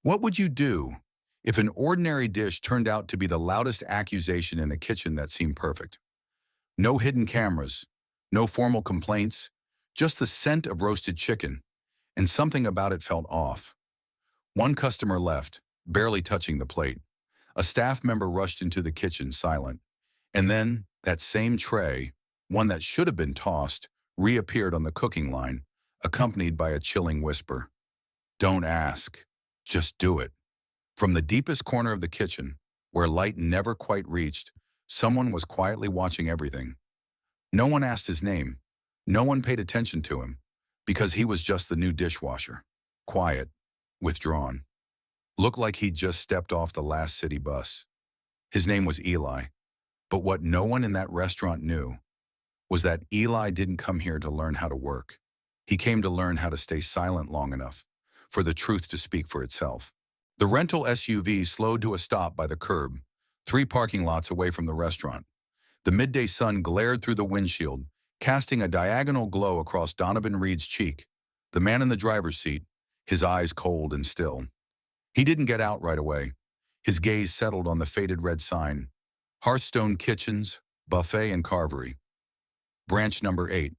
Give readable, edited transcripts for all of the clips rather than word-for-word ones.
What would you do if an ordinary dish turned out to be the loudest accusation in a kitchen that seemed perfect? No hidden cameras, no formal complaints, just the scent of roasted chicken, and something about it felt off. One customer left, barely touching the plate. A staff member rushed into the kitchen silent. And then that same tray, one that should have been tossed, reappeared on the cooking line, accompanied by a chilling whisper. Don't ask, just do it. From the deepest corner of the kitchen, where light never quite reached, someone was quietly watching everything. No one asked his name. No one paid attention to him, because he was just the new dishwasher. Quiet, withdrawn. Looked like he'd just stepped off the last city bus. His name was Eli, but what no one in that restaurant knew was that Eli didn't come here to learn how to work. He came to learn how to stay silent long enough for the truth to speak for itself. The rental SUV slowed to a stop by the curb, 3 parking lots away from the restaurant. The midday sun glared through the windshield, casting a diagonal glow across Donovan Reed's cheek, the man in the driver's seat, his eyes cold and still. He didn't get out right away. His gaze settled on the faded red sign, Hearthstone Kitchens, Buffet and Carvery. Branch number 8.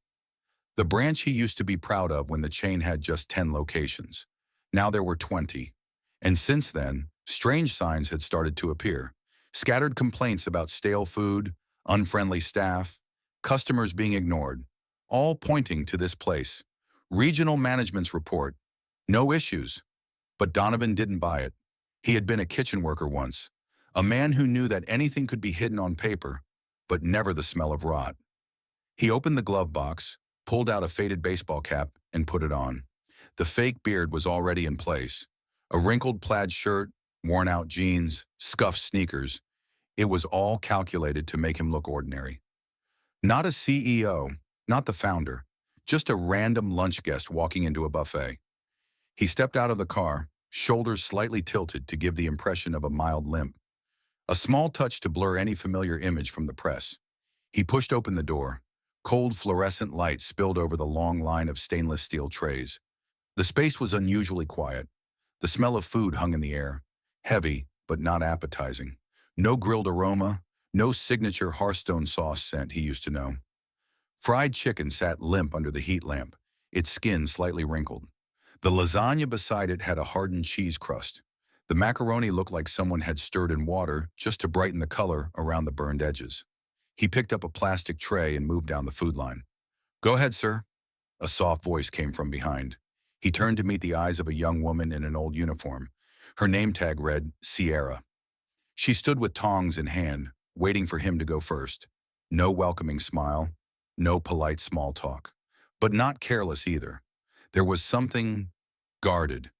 The branch he used to be proud of when the chain had just 10 locations. Now there were 20. And since then, strange signs had started to appear. Scattered complaints about stale food, unfriendly staff, customers being ignored, all pointing to this place. Regional management's report. No issues. But Donovan didn't buy it. He had been a kitchen worker once, a man who knew that anything could be hidden on paper, but never the smell of rot. He opened the glove box, pulled out a faded baseball cap, and put it on. The fake beard was already in place. A wrinkled plaid shirt, worn-out jeans, scuffed sneakers. It was all calculated to make him look ordinary. Not a CEO, not the founder, just a random lunch guest walking into a buffet. He stepped out of the car, shoulders slightly tilted to give the impression of a mild limp. A small touch to blur any familiar image from the press. He pushed open the door. Cold fluorescent light spilled over the long line of stainless steel trays. The space was unusually quiet. The smell of food hung in the air, heavy but not appetizing. No grilled aroma, no signature Hearthstone sauce scent he used to know. Fried chicken sat limp under the heat lamp, its skin slightly wrinkled. The lasagna beside it had a hardened cheese crust. The macaroni looked like someone had stirred in water just to brighten the color around the burned edges. He picked up a plastic tray and moved down the food line. "Go ahead, sir." A soft voice came from behind. He turned to meet the eyes of a young woman in an old uniform. Her name tag read Sierra. She stood with tongs in hand, waiting for him to go first. No welcoming smile, no polite small talk, but not careless either. There was something guarded.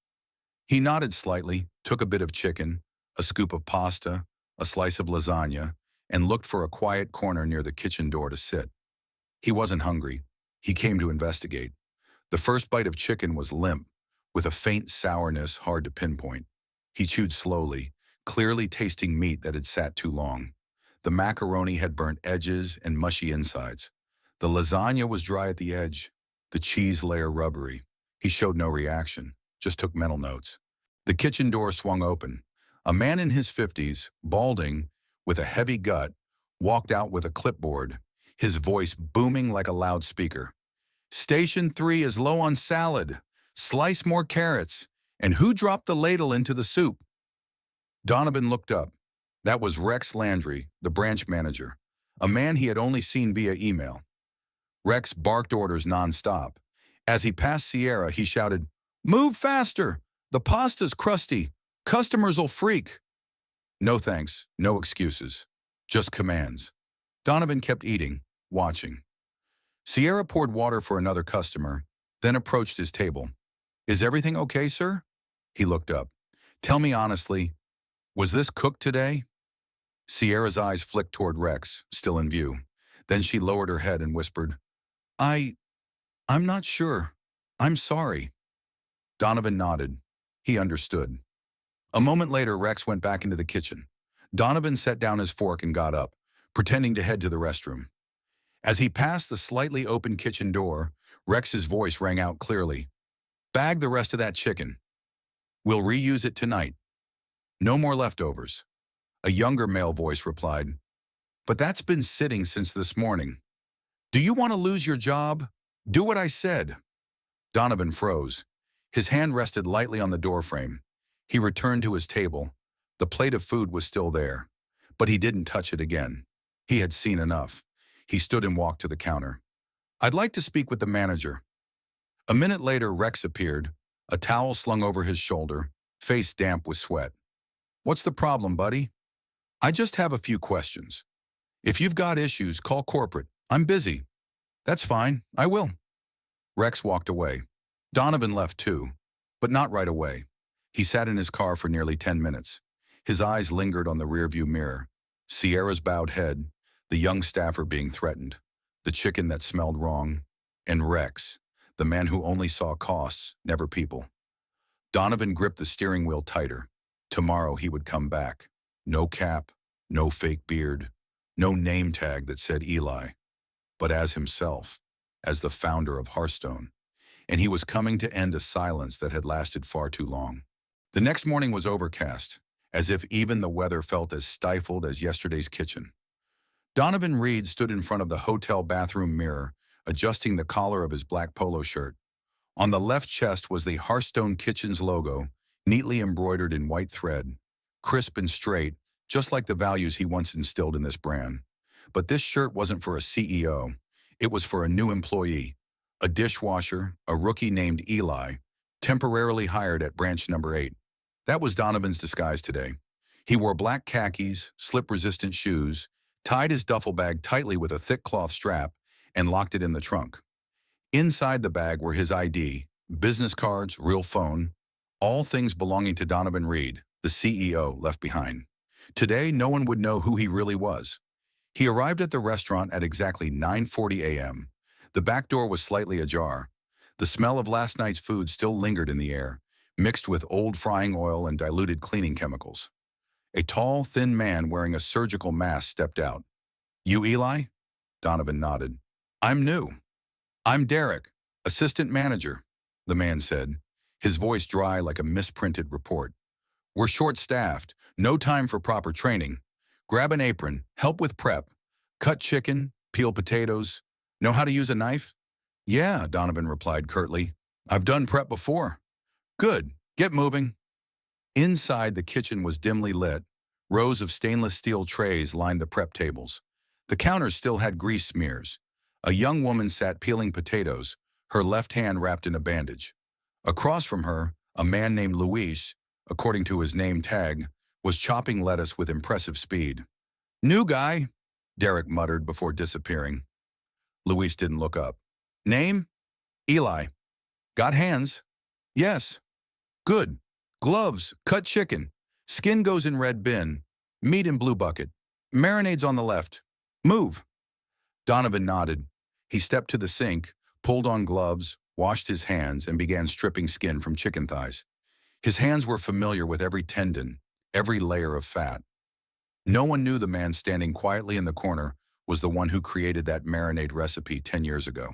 He nodded slightly, took a bit of chicken, a scoop of pasta, a slice of lasagna, and looked for a quiet corner near the kitchen door to sit. He wasn't hungry. He came to investigate. The first bite of chicken was limp, with a faint sourness hard to pinpoint. He chewed slowly, clearly tasting meat that had sat too long. The macaroni had burnt edges and mushy insides. The lasagna was dry at the edge, the cheese layer rubbery. He showed no reaction, just took mental notes. The kitchen door swung open. A man in his 50s, balding, with a heavy gut, walked out with a clipboard, his voice booming like a loudspeaker. "Station 3 is low on salad. Slice more carrots. And who dropped the ladle into the soup?" Donovan looked up. That was Rex Landry, the branch manager, a man he had only seen via email. Rex barked orders nonstop. As he passed Sierra, he shouted, "Move faster! The pasta's crusty. Customers'll freak." No thanks, no excuses, just commands. Donovan kept eating, watching. Sierra poured water for another customer, then approached his table. "Is everything okay, sir?" He looked up. "Tell me honestly, was this cooked today?" Sierra's eyes flicked toward Rex, still in view. Then she lowered her head and whispered, I'm not sure. I'm sorry." Donovan nodded. He understood. A moment later, Rex went back into the kitchen. Donovan set down his fork and got up, pretending to head to the restroom. As he passed the slightly open kitchen door, Rex's voice rang out clearly. "Bag the rest of that chicken." We'll reuse it tonight. No more leftovers. A younger male voice replied, but that's been sitting since this morning. Do you want to lose your job? Do what I said. Donovan froze. His hand rested lightly on the doorframe. He returned to his table. The plate of food was still there, but he didn't touch it again. He had seen enough. He stood and walked to the counter. I'd like to speak with the manager. A minute later, Rex appeared, a towel slung over his shoulder, face damp with sweat. What's the problem, buddy? I just have a few questions. If you've got issues, call corporate. I'm busy. That's fine, I will. Rex walked away. Donovan left too, but not right away. He sat in his car for nearly 10 minutes. His eyes lingered on the rearview mirror. Sierra's bowed head, the young staffer being threatened, the chicken that smelled wrong, and Rex, the man who only saw costs, never people. Donovan gripped the steering wheel tighter. Tomorrow he would come back. No cap, no fake beard, no name tag that said Eli, but as himself, as the founder of Hearthstone. And he was coming to end a silence that had lasted far too long. The next morning was overcast, as if even the weather felt as stifled as yesterday's kitchen. Donovan Reed stood in front of the hotel bathroom mirror, adjusting the collar of his black polo shirt. On the left chest was the Hearthstone Kitchen's logo, neatly embroidered in white thread, crisp and straight, just like the values he once instilled in this brand. But this shirt wasn't for a CEO. It was for a new employee, a dishwasher, a rookie named Eli, temporarily hired at branch number 8. That was Donovan's disguise today. He wore black khakis, slip-resistant shoes, tied his duffel bag tightly with a thick cloth strap, and locked it in the trunk. Inside the bag were his ID, business cards, real phone, all things belonging to Donovan Reed, the CEO, left behind. Today, no one would know who he really was. He arrived at the restaurant at exactly 9:40 a.m. The back door was slightly ajar. The smell of last night's food still lingered in the air, mixed with old frying oil and diluted cleaning chemicals. A tall, thin man wearing a surgical mask stepped out. You Eli? Donovan nodded. I'm new. I'm Derek, assistant manager, the man said, his voice dry like a misprinted report. We're short-staffed, no time for proper training. Grab an apron, help with prep, cut chicken, peel potatoes. Know how to use a knife? Yeah, Donovan replied curtly. I've done prep before. Good, get moving. Inside, the kitchen was dimly lit. Rows of stainless steel trays lined the prep tables. The counters still had grease smears. A young woman sat peeling potatoes, her left hand wrapped in a bandage. Across from her, a man named Luis, according to his name tag, was chopping lettuce with impressive speed. New guy, Derek muttered before disappearing. Luis didn't look up. Name? Eli. Got hands? Yes. Good. Gloves, cut chicken. Skin goes in red bin. Meat in blue bucket. Marinades on the left. Move. Donovan nodded. He stepped to the sink, pulled on gloves, washed his hands, and began stripping skin from chicken thighs. His hands were familiar with every tendon, every layer of fat. No one knew the man standing quietly in the corner was the one who created that marinade recipe 10 years ago.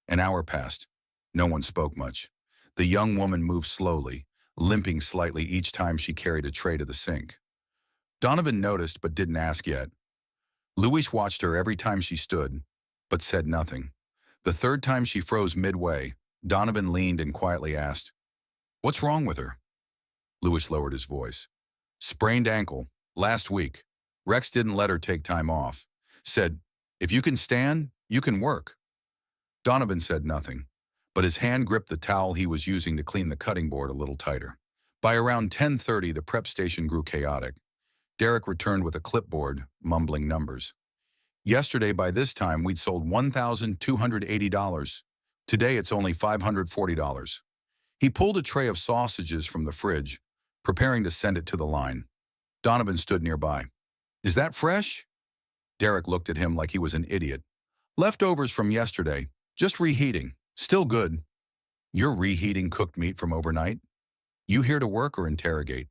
An hour passed. No one spoke much. The young woman moved slowly, limping slightly each time she carried a tray to the sink. Donovan noticed but didn't ask yet. Luis watched her every time she stood, but said nothing. The third time she froze midway, Donovan leaned and quietly asked, What's wrong with her? Luis lowered his voice. Sprained ankle, last week. Rex didn't let her take time off. Said, if you can stand, you can work. Donovan said nothing, but his hand gripped the towel he was using to clean the cutting board a little tighter. By around 10:30, the prep station grew chaotic. Derek returned with a clipboard, mumbling numbers. Yesterday, by this time, we'd sold $1,280. Today, it's only $540. He pulled a tray of sausages from the fridge, preparing to send it to the line. Donovan stood nearby. Is that fresh? Derek looked at him like he was an idiot. Leftovers from yesterday, just reheating. Still good. You're reheating cooked meat from overnight? You here to work or interrogate?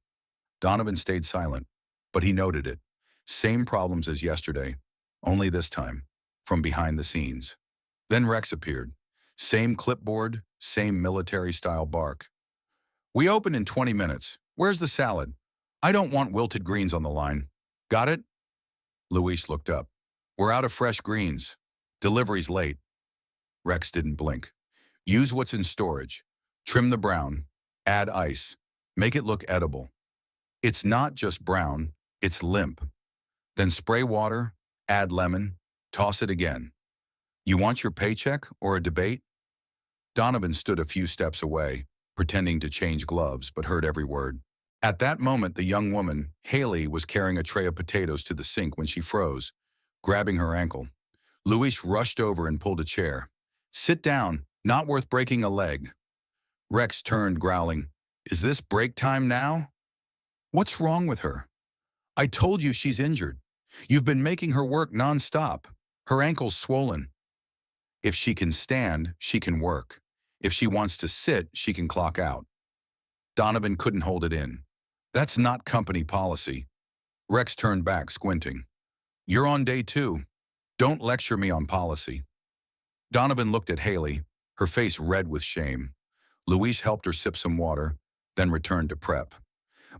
Donovan stayed silent, but he noted it. Same problems as yesterday, only this time, from behind the scenes. Then Rex appeared. Same clipboard, same military-style bark. We open in 20 minutes. Where's the salad? I don't want wilted greens on the line. Got it? Luis looked up. We're out of fresh greens. Delivery's late. Rex didn't blink. Use what's in storage. Trim the brown. Add ice. Make it look edible. It's not just brown, it's limp. Then spray water, add lemon, toss it again. You want your paycheck or a debate? Donovan stood a few steps away, pretending to change gloves, but heard every word. At that moment, the young woman, Haley, was carrying a tray of potatoes to the sink when she froze, grabbing her ankle. Luis rushed over and pulled a chair. Sit down, not worth breaking a leg. Rex turned, growling, Is this break time now? What's wrong with her? I told you she's injured. You've been making her work nonstop. Her ankle's swollen. If she can stand, she can work. If she wants to sit, she can clock out. Donovan couldn't hold it in. That's not company policy. Rex turned back, squinting. You're on day 2. Don't lecture me on policy. Donovan looked at Haley, her face red with shame. Luis helped her sip some water, then returned to prep.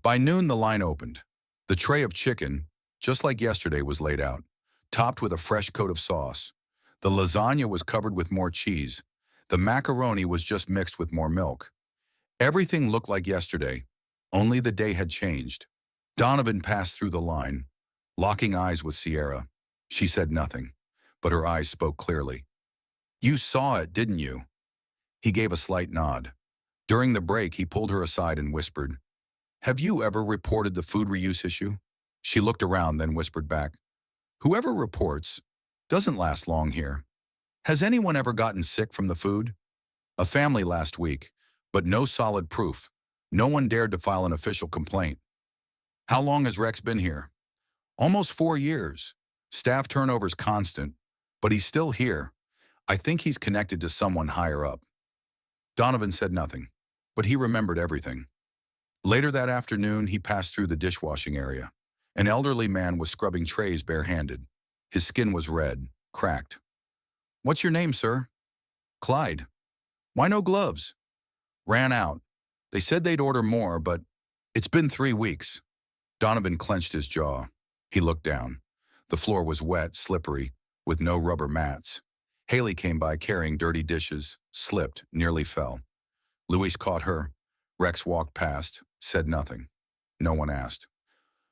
By noon, the line opened. The tray of chicken, just like yesterday, was laid out, topped with a fresh coat of sauce. The lasagna was covered with more cheese. The macaroni was just mixed with more milk. Everything looked like yesterday, only the day had changed. Donovan passed through the line, locking eyes with Sierra. She said nothing, but her eyes spoke clearly. You saw it, didn't you? He gave a slight nod. During the break, he pulled her aside and whispered, Have you ever reported the food reuse issue? She looked around, then whispered back, Whoever reports doesn't last long here. Has anyone ever gotten sick from the food? A family last week, but no solid proof. No one dared to file an official complaint. How long has Rex been here? Almost 4 years. Staff turnover's constant, but he's still here. I think he's connected to someone higher up. Donovan said nothing, but he remembered everything. Later that afternoon, he passed through the dishwashing area. An elderly man was scrubbing trays barehanded. His skin was red, cracked. What's your name, sir? Clyde. Why no gloves? Ran out. They said they'd order more, but it's been 3 weeks. Donovan clenched his jaw. He looked down. The floor was wet, slippery, with no rubber mats. Haley came by carrying dirty dishes, slipped, nearly fell. Luis caught her. Rex walked past, said nothing. No one asked.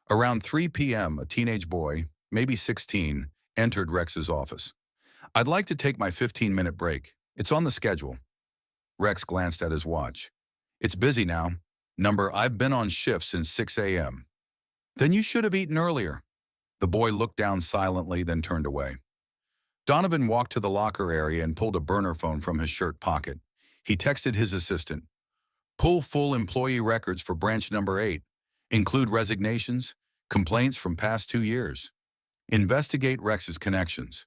Around 3 p.m., a teenage boy, maybe 16, entered Rex's office. I'd like to take my 15-minute break. It's on the schedule. Rex glanced at his watch. It's busy now. I've been on shift since 6 a.m. Then you should have eaten earlier. The boy looked down silently, then turned away. Donovan walked to the locker area and pulled a burner phone from his shirt pocket. He texted his assistant. Pull full employee records for branch number 8. Include resignations, complaints from past 2 years. Investigate Rex's connections.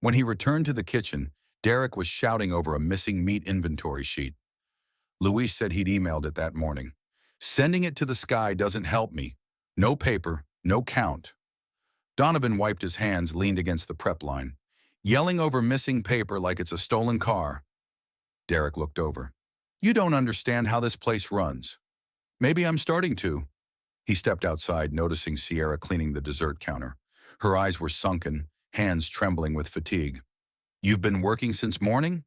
When he returned to the kitchen, Derek was shouting over a missing meat inventory sheet. Luis said he'd emailed it that morning. Sending it to the sky doesn't help me. No paper, no count. Donovan wiped his hands, leaned against the prep line, yelling over missing paper like it's a stolen car. Derek looked over. You don't understand how this place runs. Maybe I'm starting to. He stepped outside, noticing Sierra cleaning the dessert counter. Her eyes were sunken, hands trembling with fatigue. You've been working since morning?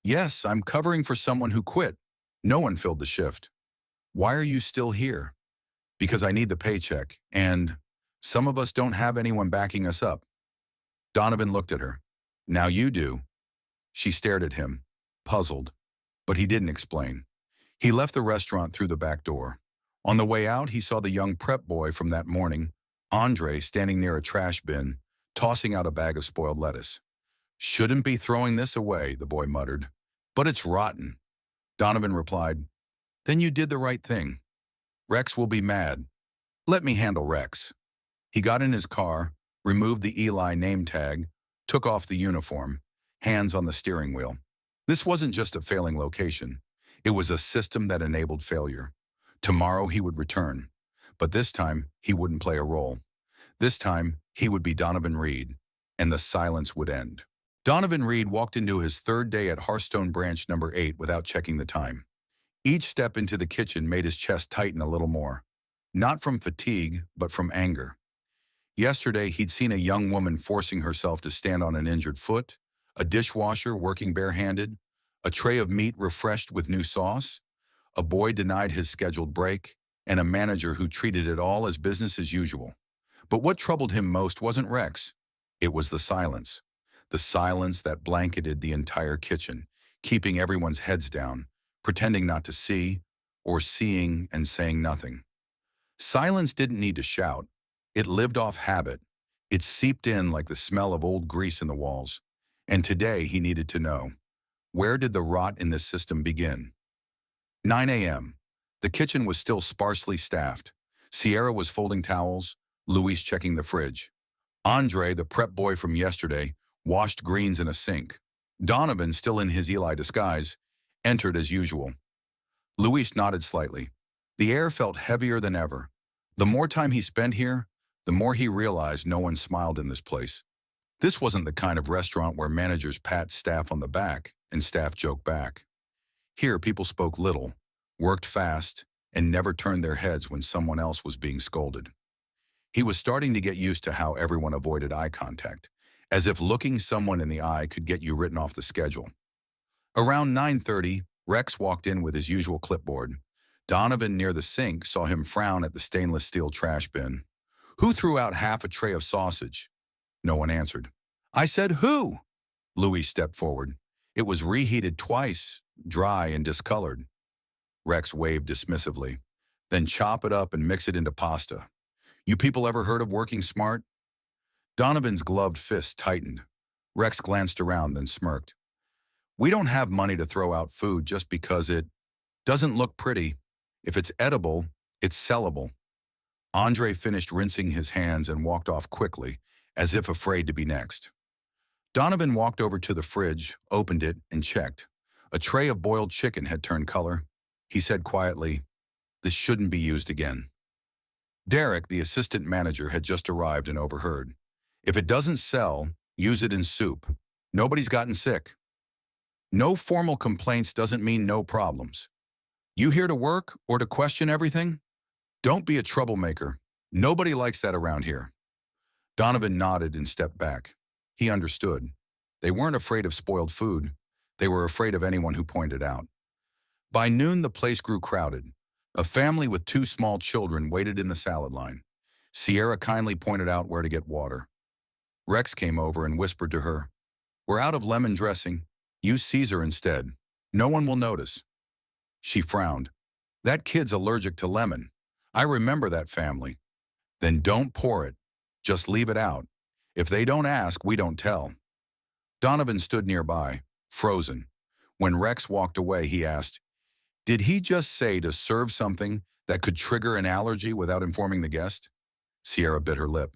Yes, I'm covering for someone who quit. No one filled the shift. Why are you still here? Because I need the paycheck, and some of us don't have anyone backing us up. Donovan looked at her. Now you do. She stared at him, puzzled, but he didn't explain. He left the restaurant through the back door. On the way out, he saw the young prep boy from that morning, Andre, standing near a trash bin, tossing out a bag of spoiled lettuce. Shouldn't be throwing this away, the boy muttered. But it's rotten. Donovan replied, Then you did the right thing. Rex will be mad. Let me handle Rex. He got in his car, removed the Eli name tag, took off the uniform, hands on the steering wheel. This wasn't just a failing location. It was a system that enabled failure. Tomorrow he would return, but this time he wouldn't play a role. This time he would be Donovan Reed, and the silence would end. Donovan Reed walked into his 3rd day at Hearthstone branch number 8 without checking the time. Each step into the kitchen made his chest tighten a little more. Not from fatigue, but from anger. Yesterday, he'd seen a young woman forcing herself to stand on an injured foot, a dishwasher working barehanded, a tray of meat refreshed with new sauce, a boy denied his scheduled break, and a manager who treated it all as business as usual. But what troubled him most wasn't Rex. It was the silence. The silence that blanketed the entire kitchen, keeping everyone's heads down, pretending not to see, or seeing and saying nothing. Silence didn't need to shout. It lived off habit. It seeped in like the smell of old grease in the walls. And today he needed to know, where did the rot in this system begin? 9 a.m. The kitchen was still sparsely staffed. Sierra was folding towels, Luis checking the fridge. Andre, the prep boy from yesterday, washed greens in a sink. Donovan, still in his Eli disguise, entered as usual. Luis nodded slightly. The air felt heavier than ever. The more time he spent here, the more he realized no one smiled in this place. This wasn't the kind of restaurant where managers pat staff on the back and staff joke back. Here, people spoke little, worked fast, and never turned their heads when someone else was being scolded. He was starting to get used to how everyone avoided eye contact, as if looking someone in the eye could get you written off the schedule. Around 9:30, Rex walked in with his usual clipboard. Donovan, near the sink, saw him frown at the stainless steel trash bin. Who threw out half a tray of sausage? No one answered. I said, who? Louis stepped forward. It was reheated twice, dry and discolored. Rex waved dismissively. Then chop it up and mix it into pasta. You people ever heard of working smart? Donovan's gloved fist tightened. Rex glanced around, then smirked. We don't have money to throw out food just because it doesn't look pretty. If it's edible, it's sellable. Andre finished rinsing his hands and walked off quickly, as if afraid to be next. Donovan walked over to the fridge, opened it, and checked. A tray of boiled chicken had turned color. He said quietly, this shouldn't be used again. Derek, the assistant manager, had just arrived and overheard. If it doesn't sell, use it in soup. Nobody's gotten sick. No formal complaints doesn't mean no problems. You here to work or to question everything? Don't be a troublemaker. Nobody likes that around here. Donovan nodded and stepped back. He understood. They weren't afraid of spoiled food. They were afraid of anyone who pointed out. By noon, the place grew crowded. A family with 2 small children waited in the salad line. Sierra kindly pointed out where to get water. Rex came over and whispered to her, we're out of lemon dressing. Use Caesar instead. No one will notice. She frowned. That kid's allergic to lemon. I remember that family. Then don't pour it. Just leave it out. If they don't ask, we don't tell. Donovan stood nearby, frozen. When Rex walked away, he asked, did he just say to serve something that could trigger an allergy without informing the guest? Sierra bit her lip.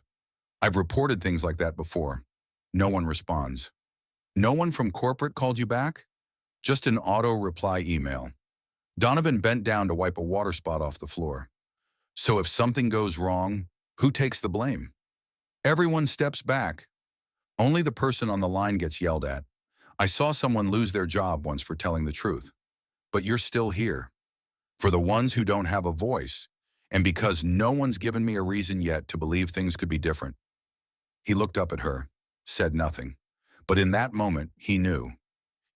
I've reported things like that before. No one responds. No one from corporate called you back? Just an auto-reply email. Donovan bent down to wipe a water spot off the floor. So if something goes wrong, who takes the blame? Everyone steps back. Only the person on the line gets yelled at. I saw someone lose their job once for telling the truth. But you're still here. For the ones who don't have a voice, and because no one's given me a reason yet to believe things could be different. He looked up at her, said nothing. But in that moment, he knew.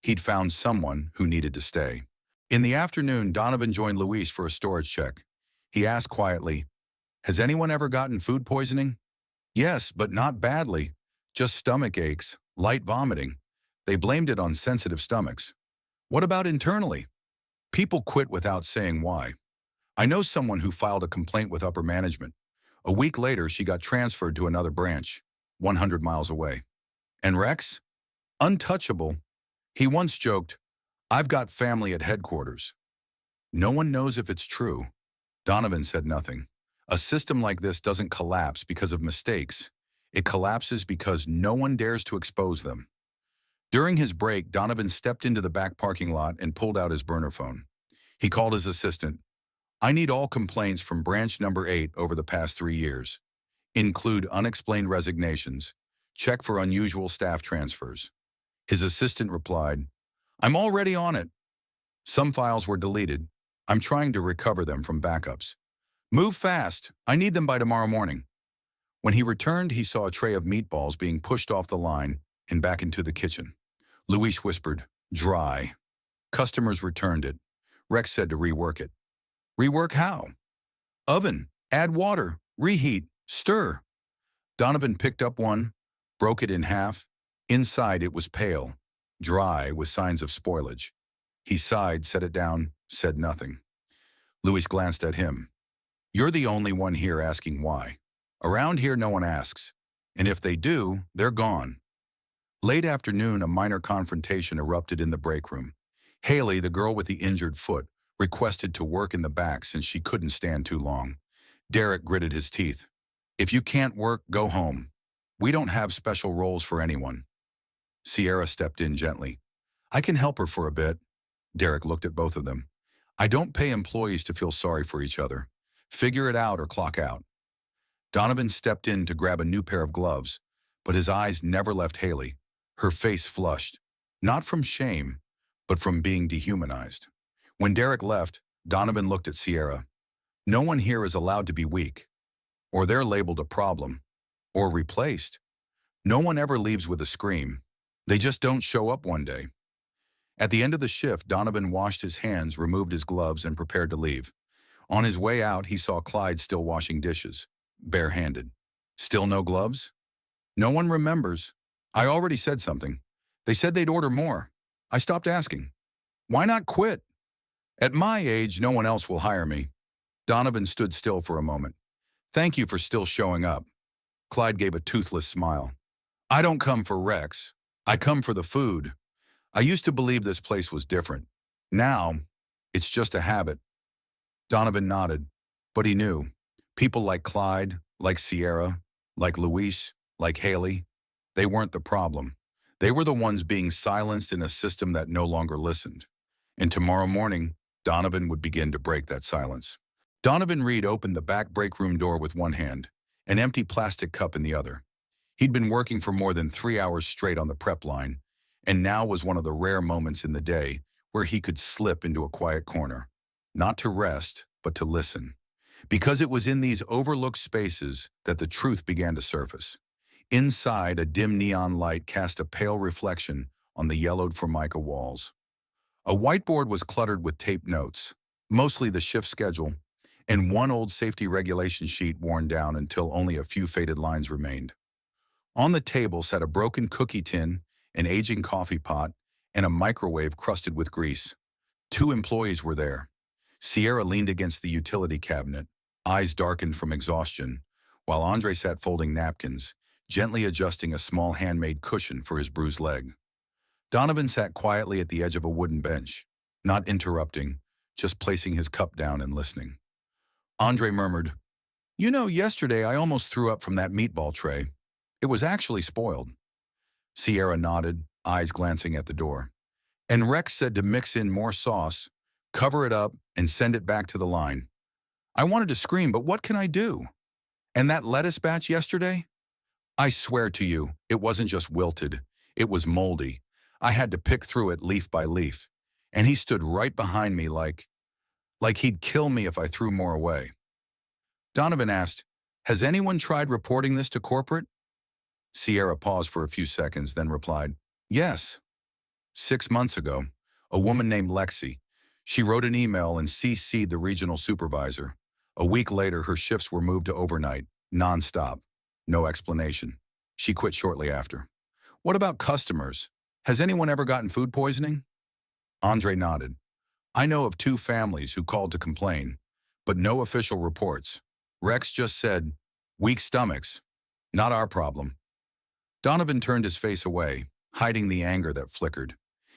He'd found someone who needed to stay. In the afternoon, Donovan joined Luis for a storage check. He asked quietly, has anyone ever gotten food poisoning? Yes, but not badly. Just stomach aches, light vomiting. They blamed it on sensitive stomachs. What about internally? People quit without saying why. I know someone who filed a complaint with upper management. A week later, she got transferred to another branch, 100 miles away. And Rex? Untouchable. He once joked, I've got family at headquarters. No one knows if it's true. Donovan said nothing. A system like this doesn't collapse because of mistakes. It collapses because no one dares to expose them. During his break, Donovan stepped into the back parking lot and pulled out his burner phone. He called his assistant. I need all complaints from branch number 8 over the past 3 years. Include unexplained resignations. Check for unusual staff transfers. His assistant replied, I'm already on it. Some files were deleted. I'm trying to recover them from backups. Move fast. I need them by tomorrow morning. When he returned, he saw a tray of meatballs being pushed off the line and back into the kitchen. Luis whispered, "Dry." Customers returned it. Rex said to rework it. Rework how? Oven. Add water. Reheat. Stir. Donovan picked up one, broke it in half. Inside it was pale, dry with signs of spoilage. He sighed, set it down, said nothing. Luis glanced at him. You're the only one here asking why. Around here no one asks. And if they do, they're gone. Late afternoon, a minor confrontation erupted in the break room. Haley, the girl with the injured foot, requested to work in the back since she couldn't stand too long. Derek gritted his teeth. If you can't work, go home. We don't have special roles for anyone. Sierra stepped in gently. I can help her for a bit. Derek looked at both of them. I don't pay employees to feel sorry for each other. Figure it out or clock out. Donovan stepped in to grab a new pair of gloves, but his eyes never left Haley. Her face flushed, not from shame, but from being dehumanized. When Derek left, Donovan looked at Sierra. No one here is allowed to be weak, or they're labeled a problem, or replaced. No one ever leaves with a scream. They just don't show up one day. At the end of the shift, Donovan washed his hands, removed his gloves, and prepared to leave. On his way out, he saw Clyde still washing dishes, barehanded. Still no gloves? No one remembers. I already said something. They said they'd order more. I stopped asking. Why not quit? At my age, no one else will hire me. Donovan stood still for a moment. Thank you for still showing up. Clyde gave a toothless smile. I don't come for Rex. I come for the food. I used to believe this place was different. Now, it's just a habit. Donovan nodded, but he knew. People like Clyde, like Sierra, like Luis, like Haley, they weren't the problem. They were the ones being silenced in a system that no longer listened. And tomorrow morning, Donovan would begin to break that silence. Donovan Reed opened the back break room door with one hand, an empty plastic cup in the other. He'd been working for more than 3 hours straight on the prep line, and now was one of the rare moments in the day where he could slip into a quiet corner, not to rest, but to listen. Because it was in these overlooked spaces that the truth began to surface. Inside, a dim neon light cast a pale reflection on the yellowed Formica walls. A whiteboard was cluttered with taped notes, mostly the shift schedule, and one old safety regulation sheet worn down until only a few faded lines remained. On the table sat a broken cookie tin, an aging coffee pot, and a microwave crusted with grease. 2 employees were there. Sierra leaned against the utility cabinet, eyes darkened from exhaustion, while Andre sat folding napkins, gently adjusting a small handmade cushion for his bruised leg. Donovan sat quietly at the edge of a wooden bench, not interrupting, just placing his cup down and listening. Andre murmured, You know, yesterday I almost threw up from that meatball tray. It was actually spoiled. Sierra nodded, eyes glancing at the door. And Rex said to mix in more sauce, cover it up, and send it back to the line. I wanted to scream, but what can I do? And that lettuce batch yesterday? I swear to you, it wasn't just wilted. It was moldy. I had to pick through it leaf by leaf. And he stood right behind me like he'd kill me if I threw more away. Donovan asked, Has anyone tried reporting this to corporate? Sierra paused for a few seconds, then replied, Yes. 6 months ago, a woman named Lexi. She wrote an email and CC'd the regional supervisor. A week later, her shifts were moved to overnight, non-stop. No explanation. She quit shortly after. What about customers? Has anyone ever gotten food poisoning? Andre nodded. I know of 2 families who called to complain, but no official reports. Rex just said, weak stomachs. Not our problem. Donovan turned his face away, hiding the anger that flickered.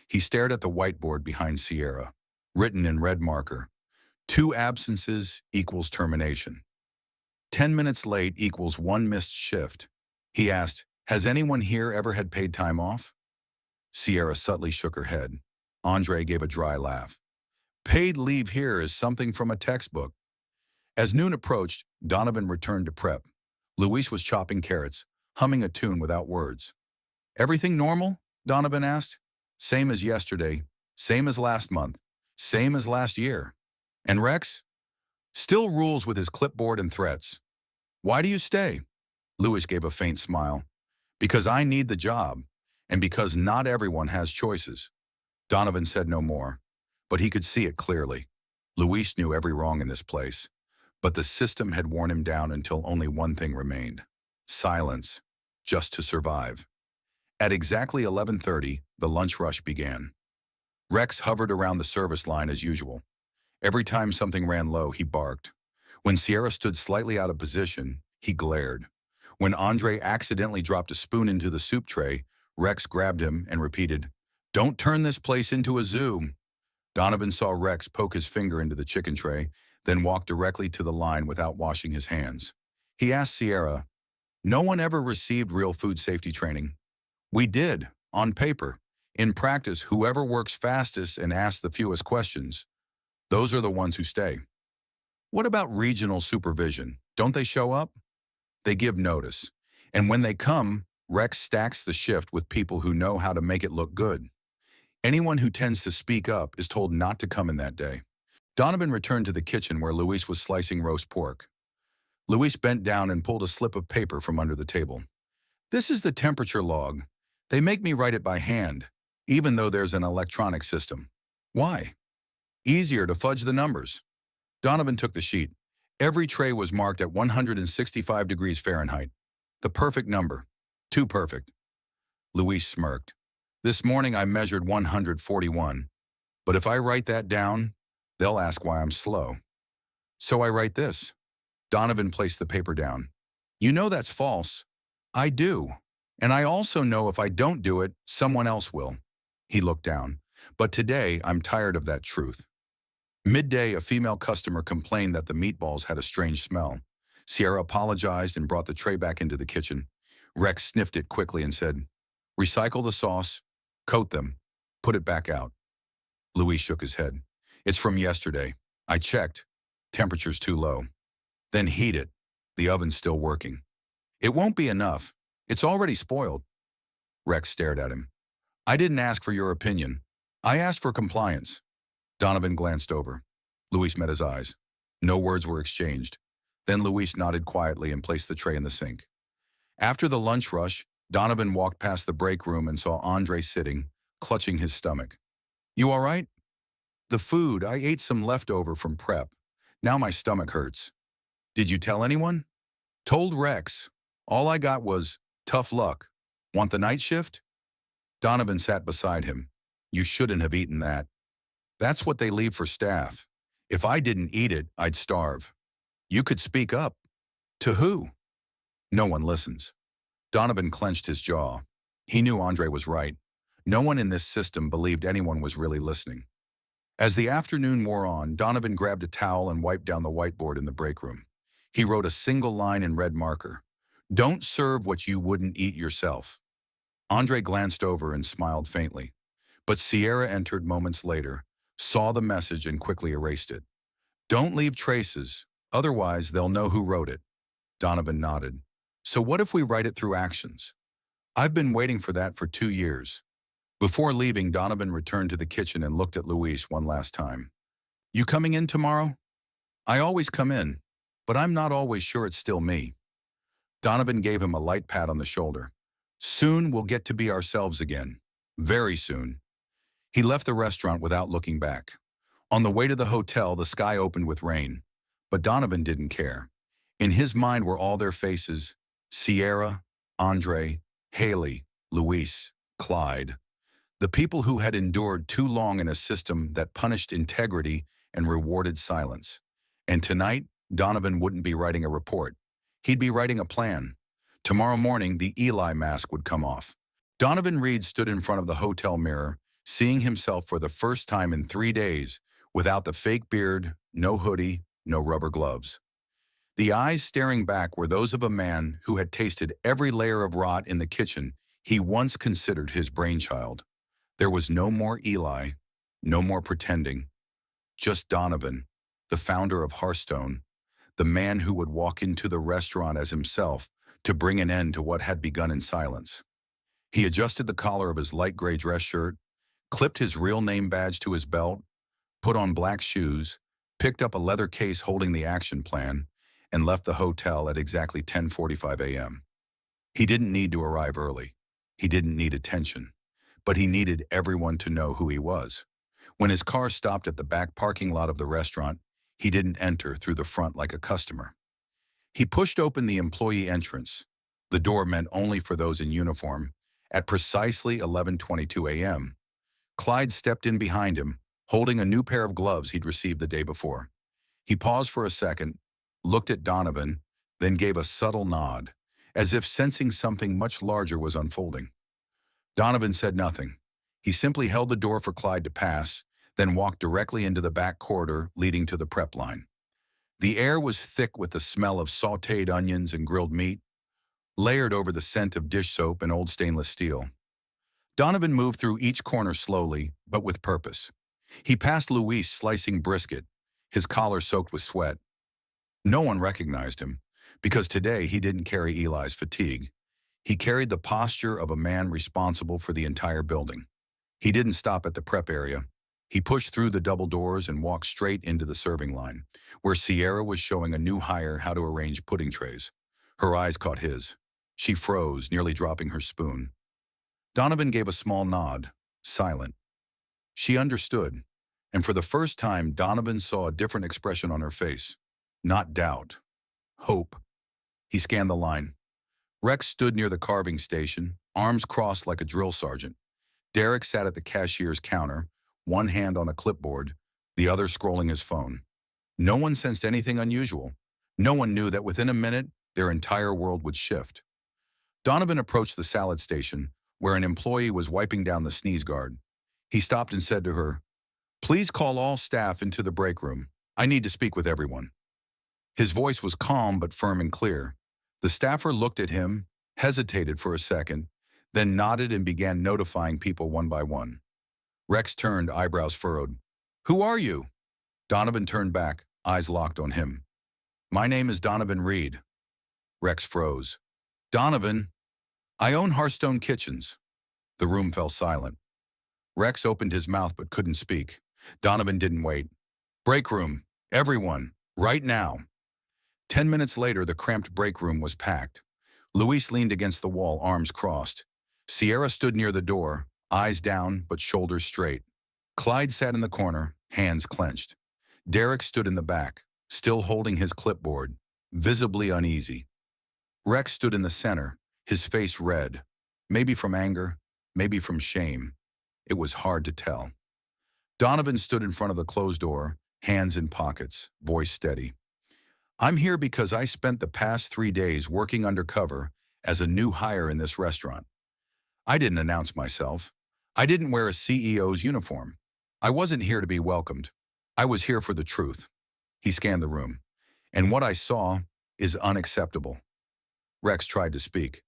He stared at the whiteboard behind Sierra, written in red marker. 2 absences equals termination. 10 minutes late equals 1 missed shift. He asked, Has anyone here ever had paid time off? Sierra subtly shook her head. Andre gave a dry laugh. Paid leave here is something from a textbook. As noon approached, Donovan returned to prep. Luis was chopping carrots, humming a tune without words. Everything normal? Donovan asked. Same as yesterday, same as last month, same as last year. And Rex still rules with his clipboard and threats. Why do you stay? Louis gave a faint smile. Because I need the job, and because not everyone has choices. Donovan said no more, but he could see it clearly. Luis knew every wrong in this place, but the system had worn him down until only one thing remained: silence, just to survive. At exactly 11:30, the lunch rush began. Rex hovered around the service line as usual. Every time something ran low, he barked. When Sierra stood slightly out of position, he glared. When Andre accidentally dropped a spoon into the soup tray, Rex grabbed him and repeated, "Don't turn this place into a zoo." Donovan saw Rex poke his finger into the chicken tray, then walk directly to the line without washing his hands. He asked Sierra, "No one ever received real food safety training." "We did, on paper. In practice, whoever works fastest and asks the fewest questions, those are the ones who stay." "What about regional supervision? Don't they show up?" "They give notice. And when they come, Rex stacks the shift with people who know how to make it look good. Anyone who tends to speak up is told not to come in that day." Donovan returned to the kitchen where Luis was slicing roast pork. Luis bent down and pulled a slip of paper from under the table. "This is the temperature log. They make me write it by hand, even though there's an electronic system." "Why?" "Easier to fudge the numbers." Donovan took the sheet. Every tray was marked at 165 degrees Fahrenheit. The perfect number. Too perfect. Luis smirked. "This morning I measured 141. But if I write that down, they'll ask why I'm slow. So I write this." Donovan placed the paper down. "You know that's false." "I do. And I also know if I don't do it, someone else will." He looked down. "But today, I'm tired of that truth." Midday, a female customer complained that the meatballs had a strange smell. Sierra apologized and brought the tray back into the kitchen. Rex sniffed it quickly and said, "Recycle the sauce, coat them, put it back out." Luis shook his head. "It's from yesterday. I checked. Temperature's too low." "Then heat it. The oven's still working." "It won't be enough. It's already spoiled." Rex stared at him. "I didn't ask for your opinion. I asked for compliance." Donovan glanced over. Luis met his eyes. No words were exchanged. Then Luis nodded quietly and placed the tray in the sink. After the lunch rush, Donovan walked past the break room and saw Andre sitting, clutching his stomach. "You all right?" "The food, I ate some leftover from prep. Now my stomach hurts." "Did you tell anyone?" "Told Rex. All I got was, 'Tough luck. Want the night shift?'" Donovan sat beside him. "You shouldn't have eaten that. That's what they leave for staff. If I didn't eat it, I'd starve." "You could speak up." "To who?" "No one listens." Donovan clenched his jaw. He knew Andre was right. No one in this system believed anyone was really listening. As the afternoon wore on, Donovan grabbed a towel and wiped down the whiteboard in the break room. He wrote a single line in red marker. "Don't serve what you wouldn't eat yourself." Andre glanced over and smiled faintly. But Sierra entered moments later, saw the message and quickly erased it. "Don't leave traces, otherwise they'll know who wrote it." Donovan nodded. "So what if we write it through actions?" "I've been waiting for that for 2 years." Before leaving, Donovan returned to the kitchen and looked at Luis one last time. "You coming in tomorrow?" "I always come in, but I'm not always sure it's still me." Donovan gave him a light pat on the shoulder. "Soon we'll get to be ourselves again. Very soon." He left the restaurant without looking back. On the way to the hotel, the sky opened with rain. But Donovan didn't care. In his mind were all their faces: Sierra, Andre, Haley, Luis, Clyde. The people who had endured too long in a system that punished integrity and rewarded silence. And tonight, Donovan wouldn't be writing a report. He'd be writing a plan. Tomorrow morning, the Eli mask would come off. Donovan Reed stood in front of the hotel mirror, seeing himself for the first time in 3 days, without the fake beard, no hoodie, no rubber gloves. The eyes staring back were those of a man who had tasted every layer of rot in the kitchen he once considered his brainchild. There was no more Eli, no more pretending. Just Donovan, the founder of Hearthstone, the man who would walk into the restaurant as himself to bring an end to what had begun in silence. He adjusted the collar of his light gray dress shirt, clipped his real name badge to his belt, put on black shoes, picked up a leather case holding the action plan, and left the hotel at exactly 10:45 a.m. He didn't need to arrive early. He didn't need attention. But he needed everyone to know who he was. When his car stopped at the back parking lot of the restaurant, he didn't enter through the front like a customer. He pushed open the employee entrance, the door meant only for those in uniform, at precisely 11:22 a.m. Clyde stepped in behind him, holding a new pair of gloves he'd received the day before. He paused for a second, looked at Donovan, then gave a subtle nod, as if sensing something much larger was unfolding. Donovan said nothing. He simply held the door for Clyde to pass, then walked directly into the back corridor leading to the prep line. The air was thick with the smell of sautéed onions and grilled meat, layered over the scent of dish soap and old stainless steel. Donovan moved through each corner slowly, but with purpose. He passed Luis slicing brisket, his collar soaked with sweat. No one recognized him, because today he didn't carry Eli's fatigue. He carried the posture of a man responsible for the entire building. He didn't stop at the prep area. He pushed through the double doors and walked straight into the serving line, where Sierra was showing a new hire how to arrange pudding trays. Her eyes caught his. She froze, nearly dropping her spoon. Donovan gave a small nod, silent. She understood, and for the first time, Donovan saw a different expression on her face. Not doubt. Hope. He scanned the line. Rex stood near the carving station, arms crossed like a drill sergeant. Derek sat at the cashier's counter, one hand on a clipboard, the other scrolling his phone. No one sensed anything unusual. No one knew that within a minute, their entire world would shift. Donovan approached the salad station, where an employee was wiping down the sneeze guard. He stopped and said to her, "Please call all staff into the break room. I need to speak with everyone." His voice was calm but firm and clear. The staffer looked at him, hesitated for a second, then nodded and began notifying people one by one. Rex turned, eyebrows furrowed. "Who are you?" Donovan turned back, eyes locked on him. "My name is Donovan Reed." Rex froze. "Donovan, I own Hearthstone Kitchens." The room fell silent. Rex opened his mouth but couldn't speak. Donovan didn't wait. "Break room, everyone, right now." 10 minutes later, the cramped break room was packed. Luis leaned against the wall, arms crossed. Sierra stood near the door, eyes down but shoulders straight. Clyde sat in the corner, hands clenched. Derek stood in the back, still holding his clipboard, visibly uneasy. Rex stood in the center, his face red, maybe from anger, maybe from shame. It was hard to tell. Donovan stood in front of the closed door, hands in pockets, voice steady. "I'm here because I spent the past 3 days working undercover as a new hire in this restaurant. I didn't announce myself. I didn't wear a CEO's uniform. I wasn't here to be welcomed. I was here for the truth." He scanned the room. "And what I saw is unacceptable." Rex tried to speak.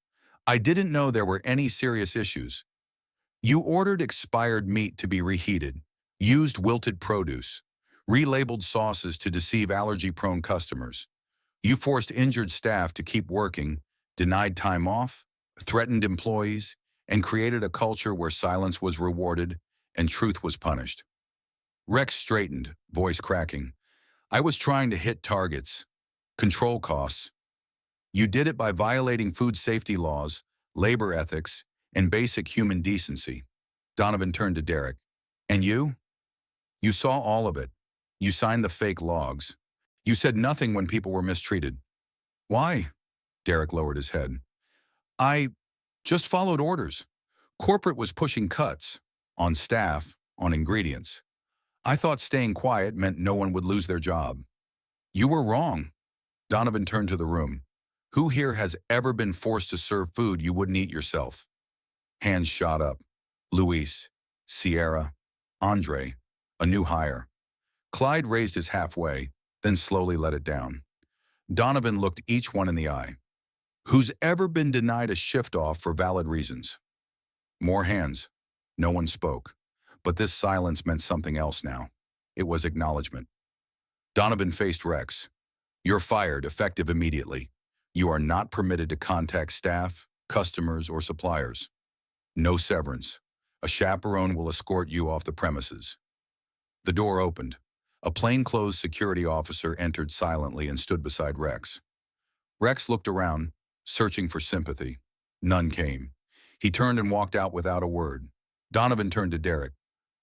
"I didn't know there were any serious issues. You ordered expired meat to be reheated, used wilted produce, relabeled sauces to deceive allergy-prone customers. You forced injured staff to keep working, denied time off, threatened employees, and created a culture where silence was rewarded and truth was punished." Rex straightened, voice cracking. "I was trying to hit targets, control costs. You did it by violating food safety laws, labor ethics, and basic human decency." Donovan turned to Derek. "And you? You saw all of it. You signed the fake logs. You said nothing when people were mistreated." "Why?" Derek lowered his head. "I just followed orders. Corporate was pushing cuts. On staff, on ingredients. I thought staying quiet meant no one would lose their job." "You were wrong." Donovan turned to the room. "Who here has ever been forced to serve food you wouldn't eat yourself?" Hands shot up. Luis, Sierra, Andre, a new hire. Clyde raised his halfway, then slowly let it down. Donovan looked each one in the eye. "Who's ever been denied a shift off for valid reasons?" More hands. No one spoke. But this silence meant something else now. It was acknowledgement. Donovan faced Rex. "You're fired, effective immediately. You are not permitted to contact staff, customers, or suppliers. No severance. A chaperone will escort you off the premises." The door opened. A plainclothes security officer entered silently and stood beside Rex. Rex looked around, searching for sympathy. None came. He turned and walked out without a word. Donovan turned to Derek.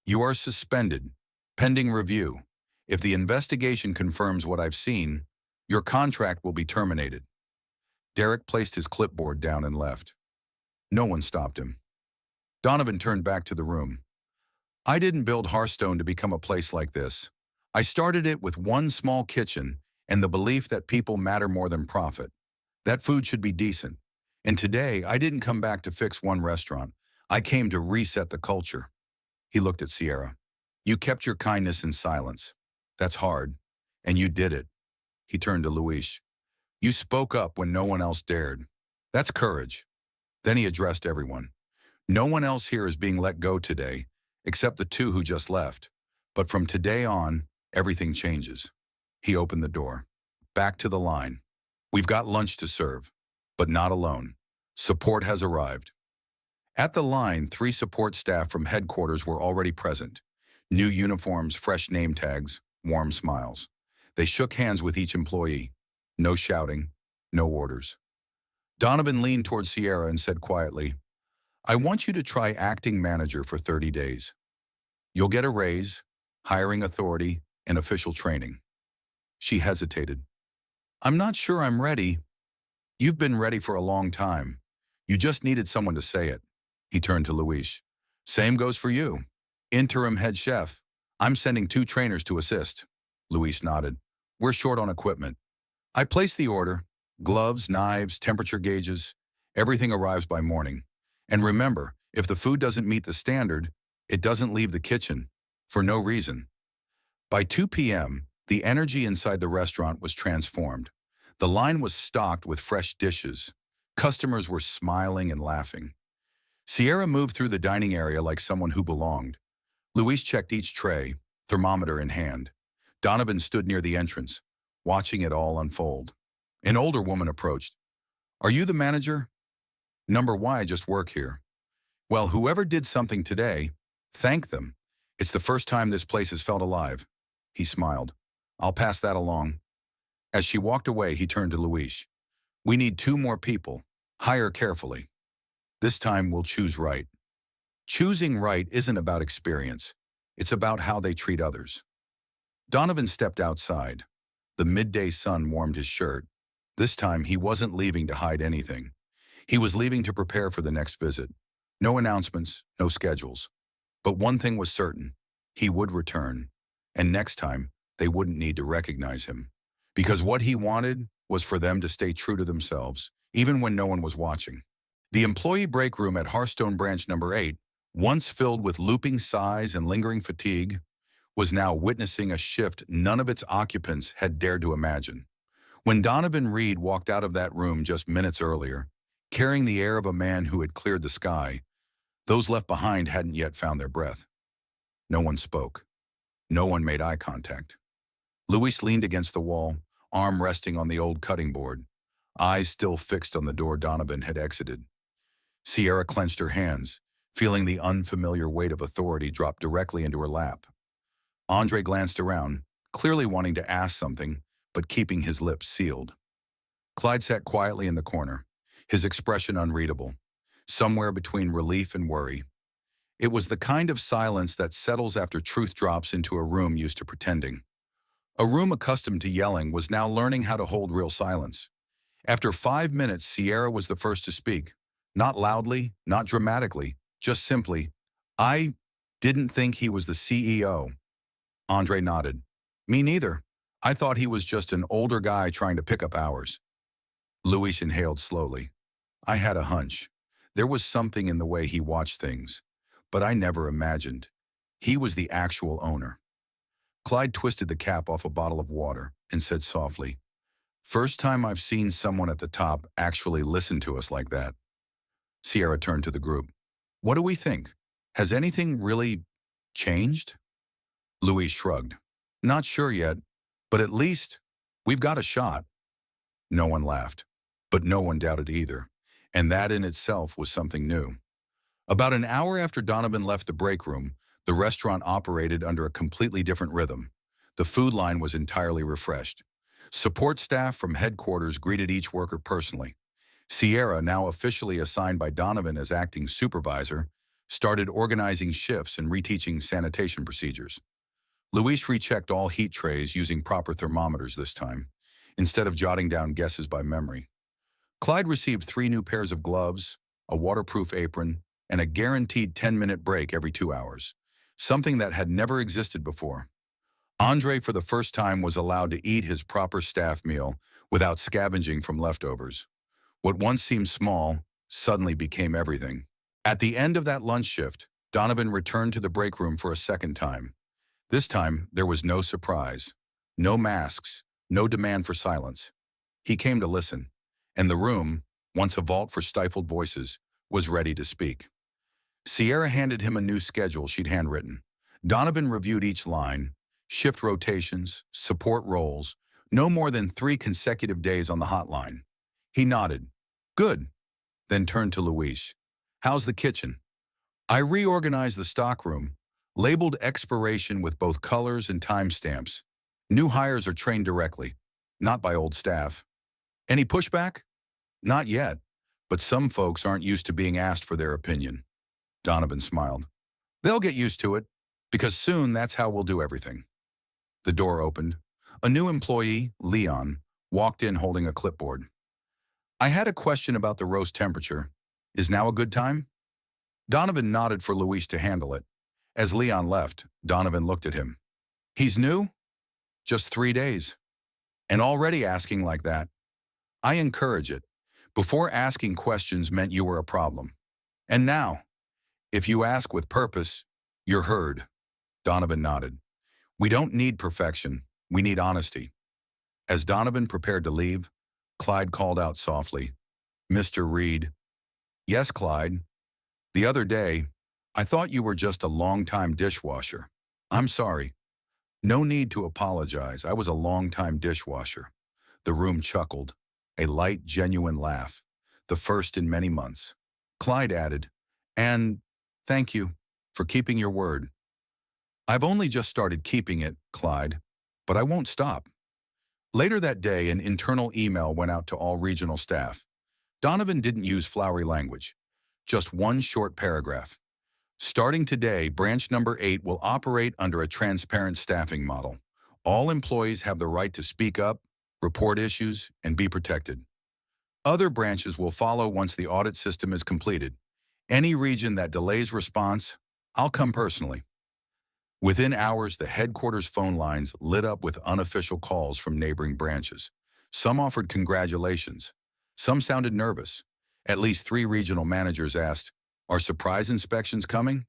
"You are suspended, pending review. If the investigation confirms what I've seen, your contract will be terminated." Derek placed his clipboard down and left. No one stopped him. Donovan turned back to the room. "I didn't build Hearthstone to become a place like this. I started it with one small kitchen and the belief that people matter more than profit. That food should be decent. And today, I didn't come back to fix one restaurant. I came to reset the culture." He looked at Sierra. "You kept your kindness in silence. That's hard. And you did it." He turned to Luis. "You spoke up when no one else dared. That's courage." Then he addressed everyone. "No one else here is being let go today, except the two who just left. But from today on, everything changes." He opened the door. "Back to the line. We've got lunch to serve, but not alone. Support has arrived." At the line, 3 support staff from headquarters were already present. New uniforms, fresh name tags, warm smiles. They shook hands with each employee. No shouting, no orders. Donovan leaned toward Sierra and said quietly, "I want you to try acting manager for 30 days. You'll get a raise, hiring authority, and official training." She hesitated. "I'm not sure I'm ready." "You've been ready for a long time. You just needed someone to say it." He turned to Luis. "Same goes for you. Interim head chef. I'm sending 2 trainers to assist." Luis nodded. "We're short on equipment. I placed the order. Gloves, knives, temperature gauges. Everything arrives by morning. And remember, if the food doesn't meet the standard, it doesn't leave the kitchen. For no reason." By 2 p.m., the energy inside the restaurant was transformed. The line was stocked with fresh dishes. Customers were smiling and laughing. Sierra moved through the dining area like someone who belonged. Luis checked each tray, thermometer in hand. Donovan stood near the entrance, watching it all unfold. An older woman approached. "Are you the manager?" "Number Y, I just work here." "Well, whoever did something today, thank them. It's the first time this place has felt alive." He smiled. "I'll pass that along." As she walked away, he turned to Luis. "We need 2 more people. Hire carefully. This time we'll choose right." Choosing right isn't about experience. It's about how they treat others. Donovan stepped outside. The midday sun warmed his shirt. This time he wasn't leaving to hide anything. He was leaving to prepare for the next visit. No announcements, no schedules. But one thing was certain. He would return. And next time, they wouldn't need to recognize him. Because what he wanted was for them to stay true to themselves, even when no one was watching. The employee break room at Hearthstone Branch Number 8, once filled with looping sighs and lingering fatigue, was now witnessing a shift none of its occupants had dared to imagine. When Donovan Reed walked out of that room just minutes earlier, carrying the air of a man who had cleared the sky, those left behind hadn't yet found their breath. No one spoke. No one made eye contact. Luis leaned against the wall, arm resting on the old cutting board, eyes still fixed on the door Donovan had exited. Sierra clenched her hands, feeling the unfamiliar weight of authority drop directly into her lap. Andre glanced around, clearly wanting to ask something, but keeping his lips sealed. Clyde sat quietly in the corner, his expression unreadable, somewhere between relief and worry. It was the kind of silence that settles after truth drops into a room used to pretending. A room accustomed to yelling was now learning how to hold real silence. After 5 minutes, Sierra was the first to speak. Not loudly, not dramatically, just simply, "I didn't think he was the CEO." Andre nodded. "Me neither. I thought he was just an older guy trying to pick up hours." Luis inhaled slowly. "I had a hunch. There was something in the way he watched things. But I never imagined. He was the actual owner." Clyde twisted the cap off a bottle of water and said softly, "First time I've seen someone at the top actually listen to us like that." Sierra turned to the group. "What do we think? Has anything really changed?" Luis shrugged. "Not sure yet, but at least we've got a shot." No one laughed, but no one doubted either, and that in itself was something new. About an hour after Donovan left the break room, the restaurant operated under a completely different rhythm. The food line was entirely refreshed. Support staff from headquarters greeted each worker personally. Sierra, now officially assigned by Donovan as acting supervisor, started organizing shifts and reteaching sanitation procedures. Luis rechecked all heat trays using proper thermometers this time, instead of jotting down guesses by memory. Clyde received 3 new pairs of gloves, a waterproof apron, and a guaranteed 10-minute break every 2 hours, something that had never existed before. Andre, for the first time, was allowed to eat his proper staff meal without scavenging from leftovers. What once seemed small suddenly became everything. At the end of that lunch shift, Donovan returned to the break room for a second time. This time, there was no surprise, no masks, no demand for silence. He came to listen, and the room, once a vault for stifled voices, was ready to speak. Sierra handed him a new schedule she'd handwritten. Donovan reviewed each line, shift rotations, support roles, no more than 3 consecutive days on the hotline. He nodded. Good. Then turned to Luis. How's the kitchen? I reorganized the stockroom, labeled expiration with both colors and timestamps. New hires are trained directly, not by old staff. Any pushback? Not yet, but some folks aren't used to being asked for their opinion. Donovan smiled. They'll get used to it, because soon that's how we'll do everything. The door opened. A new employee, Leon, walked in holding a clipboard. I had a question about the roast temperature. Is now a good time? Donovan nodded for Luis to handle it. As Leon left, Donovan looked at him. He's new? Just 3 days. And already asking like that. I encourage it. Before asking questions meant you were a problem. And now, if you ask with purpose, you're heard. Donovan nodded. We don't need perfection. We need honesty. As Donovan prepared to leave, Clyde called out softly, Mr. Reed. Yes, Clyde. The other day, I thought you were just a long-time dishwasher. I'm sorry. No need to apologize. I was a long-time dishwasher. The room chuckled, a light, genuine laugh, the first in many months. Clyde added, and thank you for keeping your word. I've only just started keeping it, Clyde, but I won't stop. Later that day, an internal email went out to all regional staff. Donovan didn't use flowery language, just one short paragraph. Starting today, branch number 8 will operate under a transparent staffing model. All employees have the right to speak up, report issues, and be protected. Other branches will follow once the audit system is completed. Any region that delays response, I'll come personally. Within hours, the headquarters phone lines lit up with unofficial calls from neighboring branches. Some offered congratulations. Some sounded nervous. At least 3 regional managers asked, Are surprise inspections coming?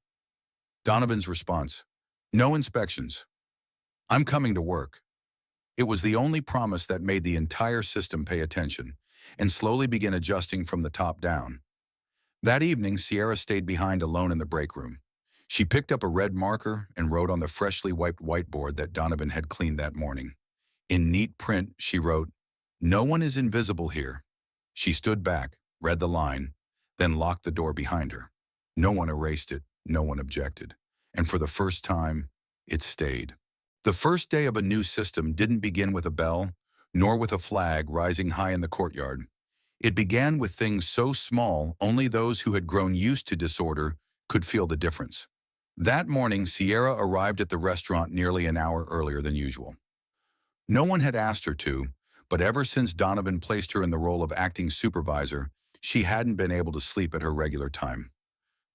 Donovan's response, No inspections. I'm coming to work. It was the only promise that made the entire system pay attention and slowly begin adjusting from the top down. That evening, Sierra stayed behind alone in the break room. She picked up a red marker and wrote on the freshly wiped whiteboard that Donovan had cleaned that morning. In neat print, she wrote, No one is invisible here. She stood back, read the line, then locked the door behind her. No one erased it, no one objected. And for the first time, it stayed. The first day of a new system didn't begin with a bell, nor with a flag rising high in the courtyard. It began with things so small only those who had grown used to disorder could feel the difference. That morning, Sierra arrived at the restaurant nearly an hour earlier than usual. No one had asked her to, but ever since Donovan placed her in the role of acting supervisor, she hadn't been able to sleep at her regular time.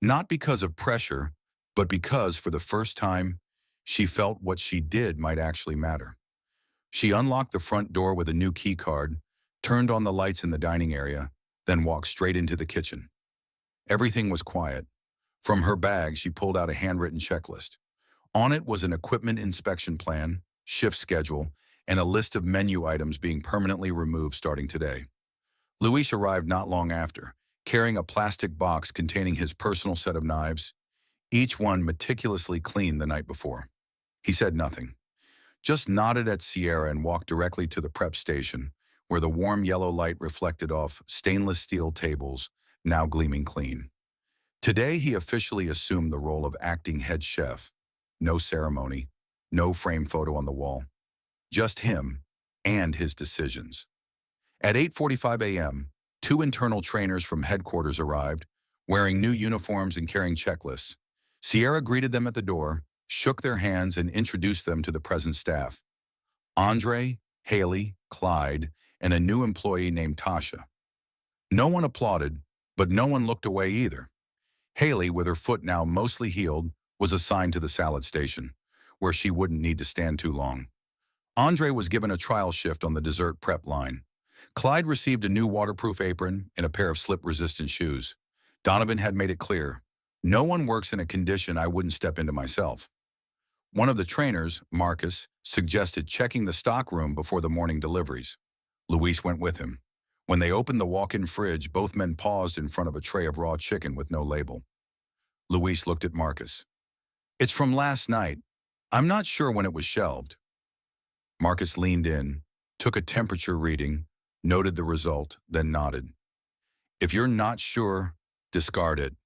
Not because of pressure, but because, for the first time, she felt what she did might actually matter. She unlocked the front door with a new key card, turned on the lights in the dining area, then walked straight into the kitchen. Everything was quiet. From her bag, she pulled out a handwritten checklist. On it was an equipment inspection plan, shift schedule, and a list of menu items being permanently removed starting today. Luis arrived not long after, carrying a plastic box containing his personal set of knives, each one meticulously cleaned the night before. He said nothing, just nodded at Sierra and walked directly to the prep station, where the warm yellow light reflected off stainless steel tables, now gleaming clean. Today, he officially assumed the role of acting head chef. No ceremony, No frame photo on the wall. Just him and his decisions. At 8:45 a.m., two internal trainers from headquarters arrived, wearing new uniforms and carrying checklists. Sierra greeted them at the door, shook their hands, and introduced them to the present staff. Andre, Haley, Clyde, and a new employee named Tasha. No one applauded, but no one looked away either. Haley, with her foot now mostly healed, was assigned to the salad station, where she wouldn't need to stand too long. Andre was given a trial shift on the dessert prep line. Clyde received a new waterproof apron and a pair of slip-resistant shoes. Donovan had made it clear, no one works in a condition I wouldn't step into myself. One of the trainers, Marcus, suggested checking the stockroom before the morning deliveries. Luis went with him. When they opened the walk-in fridge, both men paused in front of a tray of raw chicken with no label. Luis looked at Marcus. "It's from last night. I'm not sure when it was shelved." Marcus leaned in, took a temperature reading, noted the result, then nodded. "If you're not sure, discard it.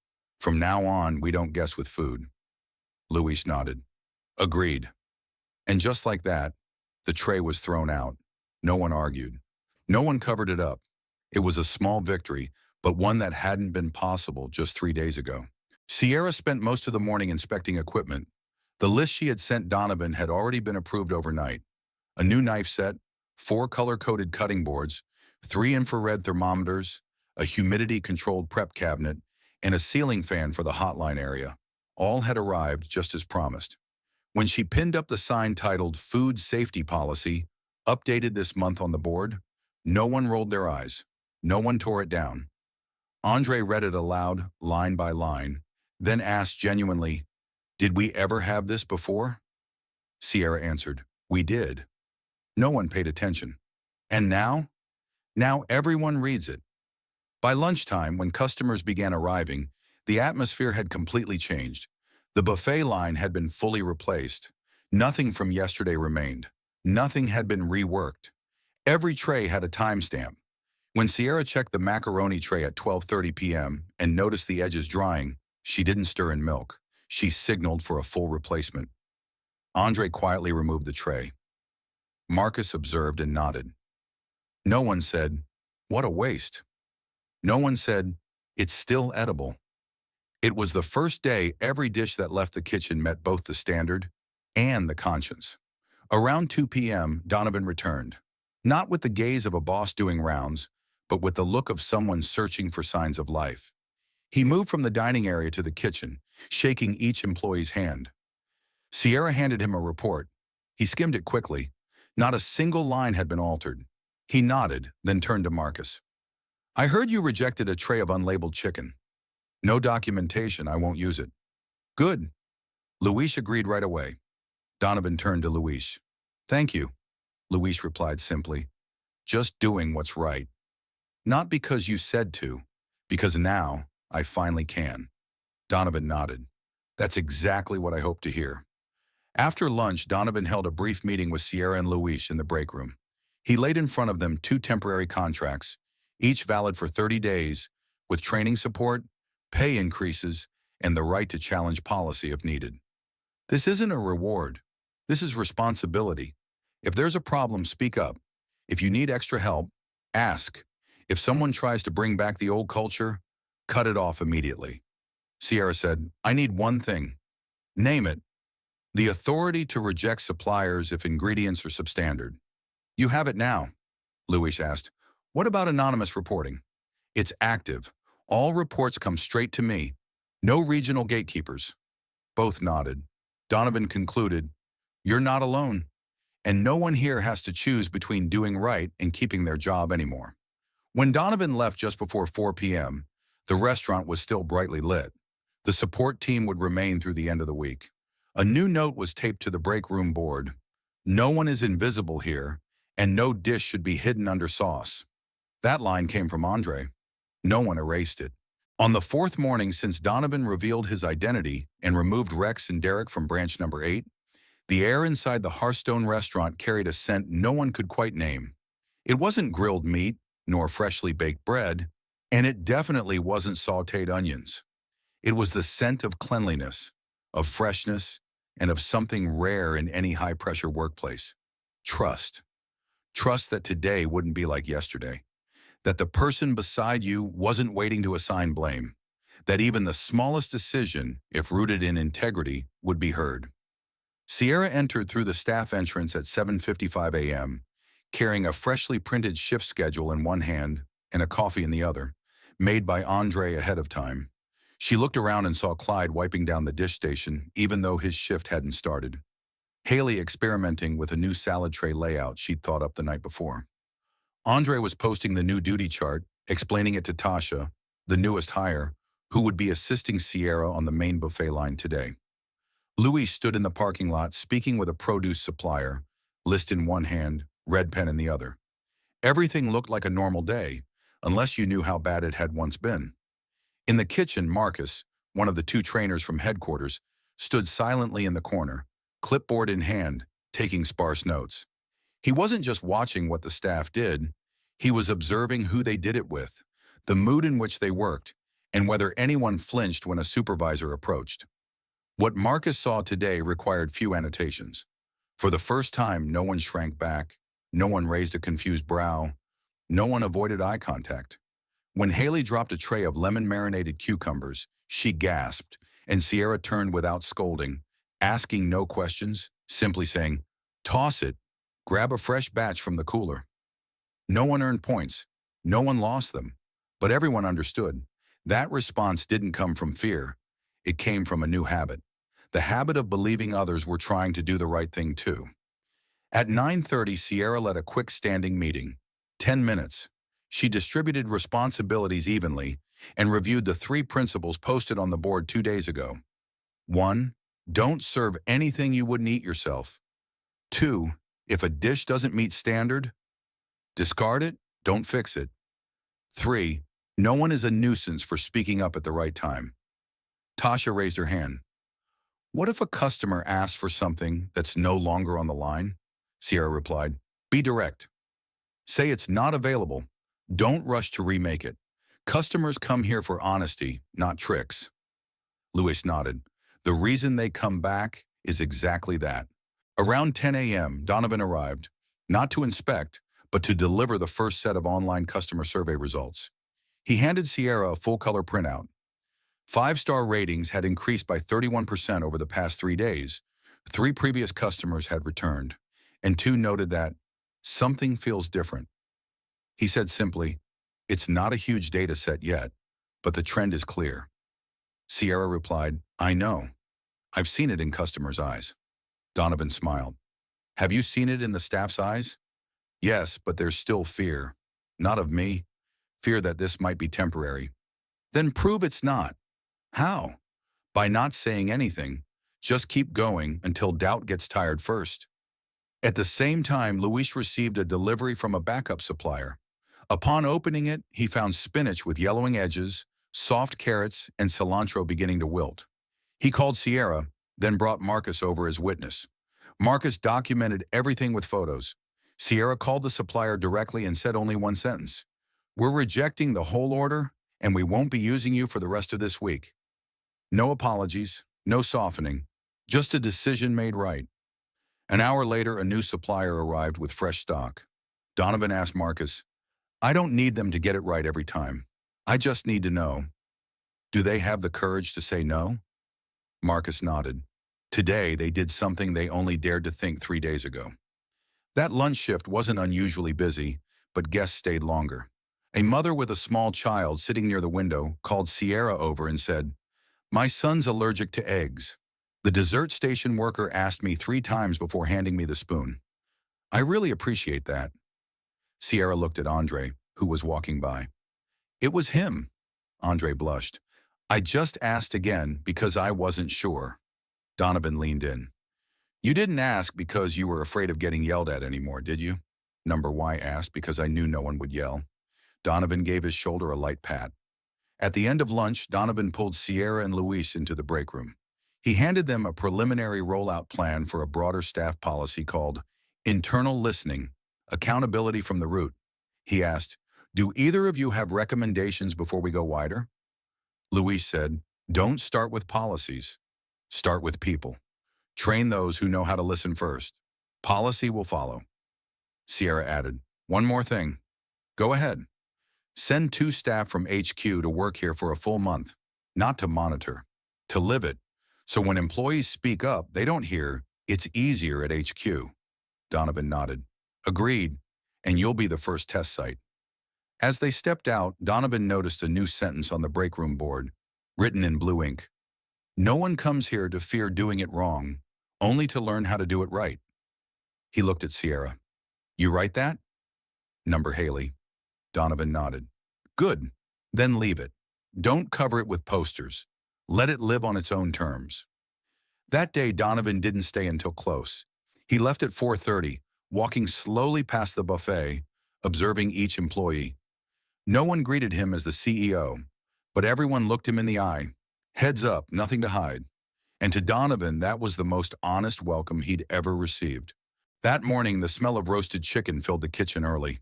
From now on, we don't guess with food." Luis nodded. "Agreed." And just like that, the tray was thrown out. No one argued. No one covered it up. It was a small victory, but one that hadn't been possible just 3 days ago. Sierra spent most of the morning inspecting equipment. The list she had sent Donovan had already been approved overnight. A new knife set, 4 color-coded cutting boards, 3 infrared thermometers, a humidity-controlled prep cabinet, and a ceiling fan for the hotline area. All had arrived just as promised. When she pinned up the sign titled Food Safety Policy, updated this month on the board, no one rolled their eyes. No one tore it down. Andre read it aloud, line by line, then asked genuinely, "Did we ever have this before?" Sierra answered, "We did." No one paid attention. And now? Now everyone reads it. By lunchtime, when customers began arriving, the atmosphere had completely changed. The buffet line had been fully replaced. Nothing from yesterday remained. Nothing had been reworked. Every tray had a timestamp. When Sierra checked the macaroni tray at 12:30 p.m. and noticed the edges drying, she didn't stir in milk. She signaled for a full replacement. Andre quietly removed the tray. Marcus observed and nodded. No one said, "What a waste." No one said, "It's still edible." It was the first day every dish that left the kitchen met both the standard and the conscience. Around 2 p.m., Donovan returned. Not with the gaze of a boss doing rounds, but with the look of someone searching for signs of life. He moved from the dining area to the kitchen, shaking each employee's hand. Sierra handed him a report. He skimmed it quickly. Not a single line had been altered. He nodded, then turned to Marcus. "I heard you rejected a tray of unlabeled chicken." "No documentation, I won't use it." "Good." Luis agreed right away. Donovan turned to Luis. "Thank you," Luis replied simply. "Just doing what's right. Not because you said to, because now I finally can." Donovan nodded. "That's exactly what I hoped to hear." After lunch, Donovan held a brief meeting with Sierra and Luis in the break room. He laid in front of them 2 temporary contracts, each valid for 30 days, with training support, pay increases, and the right to challenge policy if needed. This isn't a reward. This is responsibility. If there's a problem, speak up. If you need extra help, ask. If someone tries to bring back the old culture, cut it off immediately. Sierra said, "I need one thing." "Name it." "The authority to reject suppliers if ingredients are substandard." "You have it now." Luis asked, "What about anonymous reporting?" "It's active. All reports come straight to me. No regional gatekeepers." Both nodded. Donovan concluded, "You're not alone. And no one here has to choose between doing right and keeping their job anymore." When Donovan left just before 4 p.m., the restaurant was still brightly lit. The support team would remain through the end of the week. A new note was taped to the break room board. "No one is invisible here, and no dish should be hidden under sauce." That line came from Andre. No one erased it. On the 4th morning since Donovan revealed his identity and removed Rex and Derek from branch number 8, the air inside the Hearthstone restaurant carried a scent no one could quite name. It wasn't grilled meat, nor freshly baked bread, and it definitely wasn't sautéed onions. It was the scent of cleanliness, of freshness, and of something rare in any high-pressure workplace. Trust. Trust that today wouldn't be like yesterday. That the person beside you wasn't waiting to assign blame. That even the smallest decision, if rooted in integrity, would be heard. Sierra entered through the staff entrance at 7:55 a.m., carrying a freshly printed shift schedule in one hand and a coffee in the other, made by Andre ahead of time. She looked around and saw Clyde wiping down the dish station, even though his shift hadn't started. Haley experimenting with a new salad tray layout she'd thought up the night before. Andre was posting the new duty chart, explaining it to Tasha, the newest hire, who would be assisting Sierra on the main buffet line today. Louis stood in the parking lot speaking with a produce supplier, list in one hand, red pen in the other. Everything looked like a normal day, unless you knew how bad it had once been. In the kitchen, Marcus, one of the two trainers from headquarters, stood silently in the corner, clipboard in hand, taking sparse notes. He wasn't just watching what the staff did, he was observing who they did it with, the mood in which they worked, and whether anyone flinched when a supervisor approached. What Marcus saw today required few annotations. For the first time, no one shrank back, no one raised a confused brow, no one avoided eye contact. When Haley dropped a tray of lemon-marinated cucumbers, she gasped, and Sierra turned without scolding, asking no questions, simply saying, "Toss it, grab a fresh batch from the cooler." No one earned points, no one lost them, but everyone understood. That response didn't come from fear, it came from a new habit. The habit of believing others were trying to do the right thing too. At 9:30, Sierra led a quick standing meeting. 10 minutes. She distributed responsibilities evenly and reviewed the 3 principles posted on the board 2 days ago. 1. Don't serve anything you wouldn't eat yourself. 2. If a dish doesn't meet standard, discard it, don't fix it. 3. No one is a nuisance for speaking up at the right time. Tasha raised her hand. What if a customer asks for something that's no longer on the line? Sierra replied, be direct. Say it's not available. Don't rush to remake it. Customers come here for honesty, not tricks. Louis nodded. The reason they come back is exactly that. Around 10 a.m., Donovan arrived, not to inspect, but to deliver the first set of online customer survey results. He handed Sierra a full-color printout. 5-star ratings had increased by 31% over the past 3 days. 3 previous customers had returned, and 2 noted that something feels different. He said simply, it's not a huge data set yet, but the trend is clear. Sierra replied, I know. I've seen it in customers' eyes. Donovan smiled. Have you seen it in the staff's eyes? Yes, but there's still fear. Not of me. Fear that this might be temporary. Then prove it's not. How? By not saying anything. Just keep going until doubt gets tired first. At the same time, Luis received a delivery from a backup supplier. Upon opening it, he found spinach with yellowing edges, soft carrots, and cilantro beginning to wilt. He called Sierra, then brought Marcus over as witness. Marcus documented everything with photos. Sierra called the supplier directly and said only one sentence. We're rejecting the whole order, and we won't be using you for the rest of this week. No apologies, no softening, just a decision made right. An hour later, a new supplier arrived with fresh stock. Donovan asked Marcus, I don't need them to get it right every time. I just need to know. Do they have the courage to say no? Marcus nodded. Today, they did something they only dared to think 3 days ago. That lunch shift wasn't unusually busy, but guests stayed longer. A mother with a small child sitting near the window called Sierra over and said, My son's allergic to eggs. The dessert station worker asked me 3 times before handing me the spoon. I really appreciate that. Sierra looked at Andre, who was walking by. It was him. Andre blushed. I just asked again because I wasn't sure. Donovan leaned in. You didn't ask because you were afraid of getting yelled at anymore, did you? Number Y asked because I knew no one would yell. Donovan gave his shoulder a light pat. At the end of lunch, Donovan pulled Sierra and Luis into the break room. He handed them a preliminary rollout plan for a broader staff policy called Internal Listening, Accountability from the Root. He asked, Do either of you have recommendations before we go wider? Luis said, Don't start with policies. Start with people. Train those who know how to listen first. Policy will follow. Sierra added, one more thing. Go ahead. Send 2 staff from HQ to work here for a full month, not to monitor, to live it. So when employees speak up, they don't hear, it's easier at HQ. Donovan nodded. Agreed, and you'll be the first test site. As they stepped out, Donovan noticed a new sentence on the break room board, written in blue ink. No one comes here to fear doing it wrong, only to learn how to do it right. He looked at Sierra. You write that? Number Haley. Donovan nodded. Good. Then leave it. Don't cover it with posters. Let it live on its own terms. That day, Donovan didn't stay until close. He left at 4:30, walking slowly past the buffet, observing each employee. No one greeted him as the CEO, but everyone looked him in the eye. Heads up, nothing to hide. And to Donovan, that was the most honest welcome he'd ever received. That morning, the smell of roasted chicken filled the kitchen early.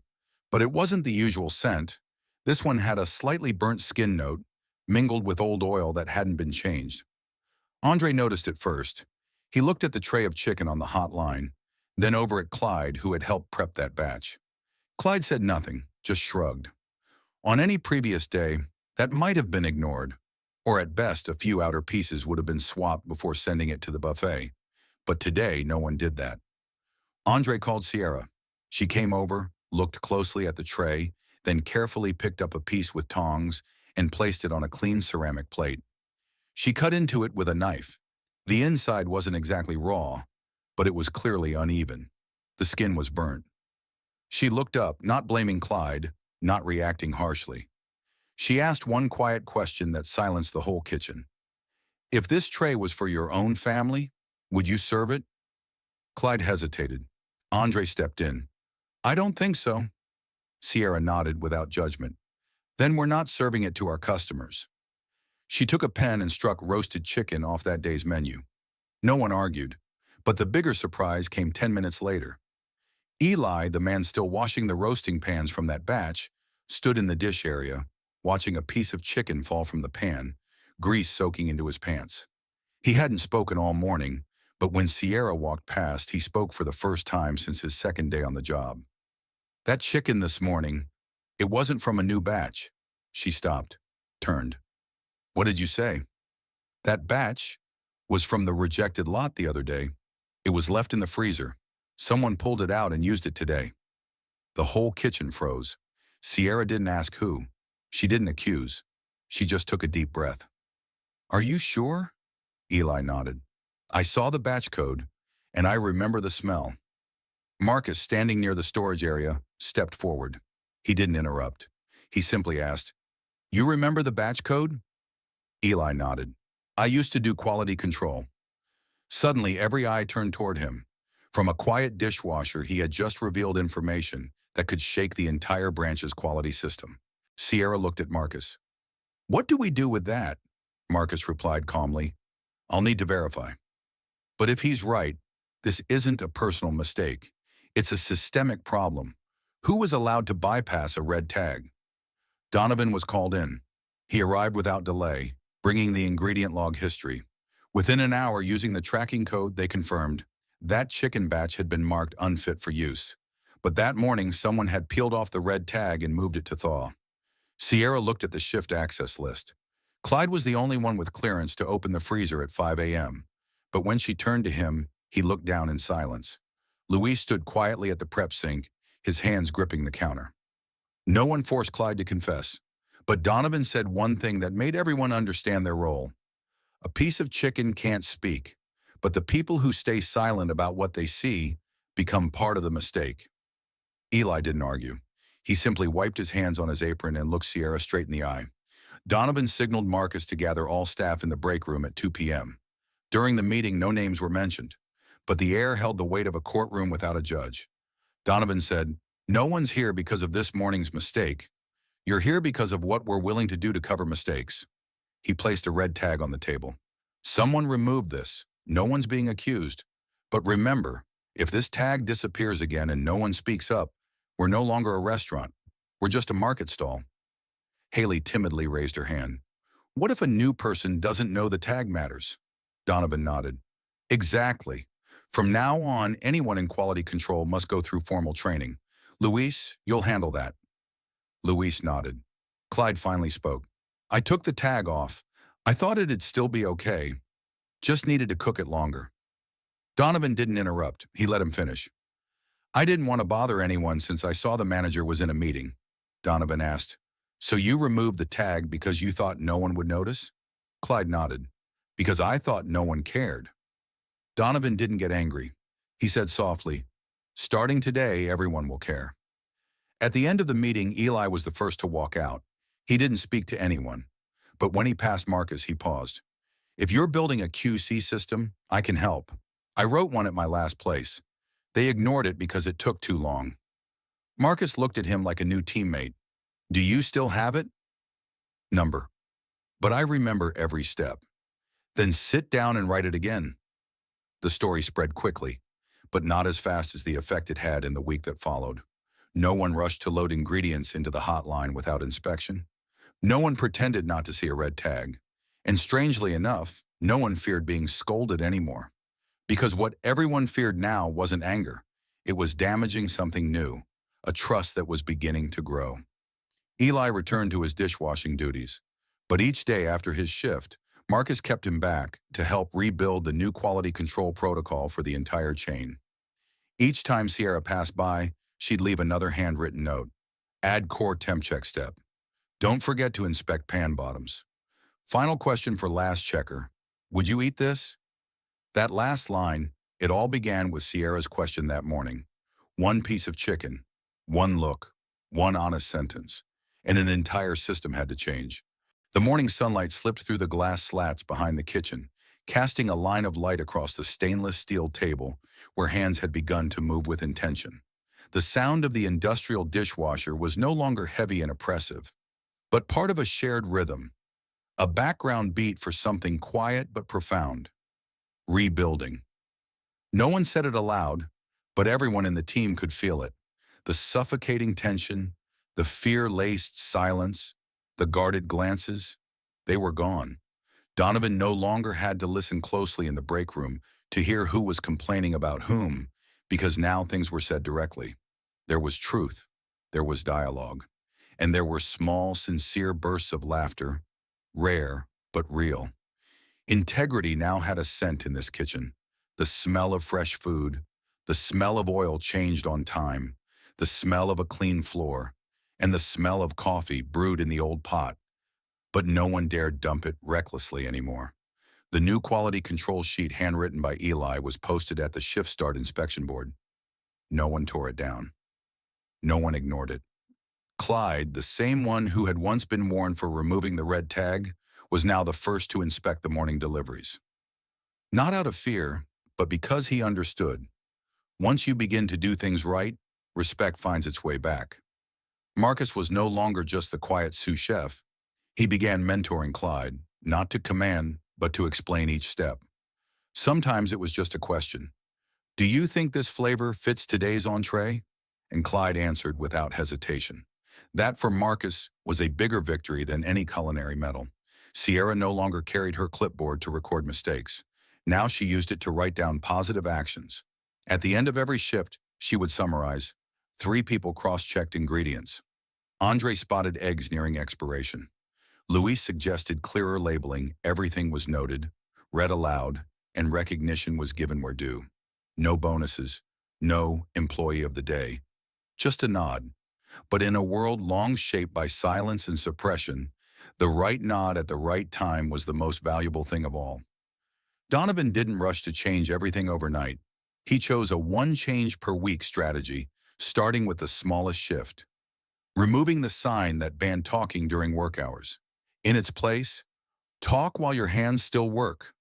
But it wasn't the usual scent. This one had a slightly burnt skin note, mingled with old oil that hadn't been changed. Andre noticed it first. He looked at the tray of chicken on the hot line, then over at Clyde, who had helped prep that batch. Clyde said nothing, just shrugged. On any previous day, that might have been ignored, or at best a few outer pieces would have been swapped before sending it to the buffet. But today, no one did that. Andre called Sierra. She came over, looked closely at the tray, then carefully picked up a piece with tongs and placed it on a clean ceramic plate. She cut into it with a knife. The inside wasn't exactly raw, but it was clearly uneven. The skin was burnt. She looked up, not blaming Clyde, not reacting harshly. She asked one quiet question that silenced the whole kitchen. If this tray was for your own family, would you serve it? Clyde hesitated. Andre stepped in. I don't think so. Sierra nodded without judgment. Then we're not serving it to our customers. She took a pen and struck roasted chicken off that day's menu. No one argued, but the bigger surprise came 10 minutes later. Eli, the man still washing the roasting pans from that batch, stood in the dish area, watching a piece of chicken fall from the pan, grease soaking into his pants. He hadn't spoken all morning, but when Sierra walked past, he spoke for the first time since his second day on the job. That chicken this morning, it wasn't from a new batch. She stopped, turned. What did you say? That batch was from the rejected lot the other day. It was left in the freezer. Someone pulled it out and used it today. The whole kitchen froze. Sierra didn't ask who. She didn't accuse. She just took a deep breath. Are you sure? Eli nodded. I saw the batch code, and I remember the smell. Marcus, standing near the storage area, stepped forward. He didn't interrupt. He simply asked, You remember the batch code? Eli nodded. I used to do quality control. Suddenly, every eye turned toward him. From a quiet dishwasher, he had just revealed information that could shake the entire branch's quality system. Sierra looked at Marcus. What do we do with that? Marcus replied calmly. I'll need to verify. But if he's right, this isn't a personal mistake. It's a systemic problem. Who was allowed to bypass a red tag? Donovan was called in. He arrived without delay, bringing the ingredient log history. Within an hour, using the tracking code, they confirmed that chicken batch had been marked unfit for use. But that morning, someone had peeled off the red tag and moved it to thaw. Sierra looked at the shift access list. Clyde was the only one with clearance to open the freezer at 5 a.m. But when she turned to him, he looked down in silence. Luis stood quietly at the prep sink, his hands gripping the counter. No one forced Clyde to confess, but Donovan said one thing that made everyone understand their role. A piece of chicken can't speak, but the people who stay silent about what they see become part of the mistake. Eli didn't argue. He simply wiped his hands on his apron and looked Sierra straight in the eye. Donovan signaled Marcus to gather all staff in the break room at 2 p.m. During the meeting, no names were mentioned, but the air held the weight of a courtroom without a judge. Donovan said, No one's here because of this morning's mistake. You're here because of what we're willing to do to cover mistakes. He placed a red tag on the table. Someone removed this. No one's being accused. But remember, if this tag disappears again and no one speaks up, we're no longer a restaurant. We're just a market stall. Haley timidly raised her hand. What if a new person doesn't know the tag matters? Donovan nodded. Exactly. From now on, anyone in quality control must go through formal training. Luis, you'll handle that. Luis nodded. Clyde finally spoke. I took the tag off. I thought it'd still be okay. Just needed to cook it longer. Donovan didn't interrupt. He let him finish. I didn't want to bother anyone since I saw the manager was in a meeting. Donovan asked. So you removed the tag because you thought no one would notice? Clyde nodded. Because I thought no one cared. Donovan didn't get angry. He said softly, starting today, everyone will care. At the end of the meeting, Eli was the first to walk out. He didn't speak to anyone. But when he passed Marcus, he paused. If you're building a QC system, I can help. I wrote one at my last place. They ignored it because it took too long. Marcus looked at him like a new teammate. Do you still have it? Number. But I remember every step. Then sit down and write it again. The story spread quickly, but not as fast as the effect it had in the week that followed. No one rushed to load ingredients into the hotline without inspection. No one pretended not to see a red tag. And strangely enough, no one feared being scolded anymore. Because what everyone feared now wasn't anger. It was damaging something new, a trust that was beginning to grow. Eli returned to his dishwashing duties. But each day after his shift, Marcus kept him back to help rebuild the new quality control protocol for the entire chain. Each time Sierra passed by, she'd leave another handwritten note. Add core temp check step. Don't forget to inspect pan bottoms. Final question for last checker. Would you eat this? That last line, it all began with Sierra's question that morning. One piece of chicken, one look, one honest sentence, and an entire system had to change. The morning sunlight slipped through the glass slats behind the kitchen, casting a line of light across the stainless steel table where hands had begun to move with intention. The sound of the industrial dishwasher was no longer heavy and oppressive, but part of a shared rhythm, a background beat for something quiet but profound. Rebuilding. No one said it aloud, but everyone in the team could feel it. The suffocating tension, the fear-laced silence, the guarded glances, they were gone. Donovan no longer had to listen closely in the break room to hear who was complaining about whom, because now things were said directly. There was truth, there was dialogue, and there were small, sincere bursts of laughter, rare but real. Integrity now had a scent in this kitchen. The smell of fresh food, the smell of oil changed on time, the smell of a clean floor, and the smell of coffee brewed in the old pot. But no one dared dump it recklessly anymore. The new quality control sheet handwritten by Eli was posted at the shift start inspection board. No one tore it down. No one ignored it. Clyde, the same one who had once been warned for removing the red tag, was now the first to inspect the morning deliveries. Not out of fear, but because he understood. Once you begin to do things right, respect finds its way back. Marcus was no longer just the quiet sous chef. He began mentoring Clyde, not to command, but to explain each step. Sometimes it was just a question. Do you think this flavor fits today's entree? And Clyde answered without hesitation. That for Marcus was a bigger victory than any culinary medal. Sierra no longer carried her clipboard to record mistakes. Now she used it to write down positive actions. At the end of every shift, she would summarize. 3 people cross-checked ingredients. Andre spotted eggs nearing expiration. Luis suggested clearer labeling, everything was noted, read aloud, and recognition was given where due. No bonuses, no employee of the day. Just a nod. But in a world long shaped by silence and suppression, the right nod at the right time was the most valuable thing of all. Donovan didn't rush to change everything overnight. He chose a one change per week strategy, starting with the smallest shift. Removing the sign that banned talking during work hours. In its place, talk while your hands still work.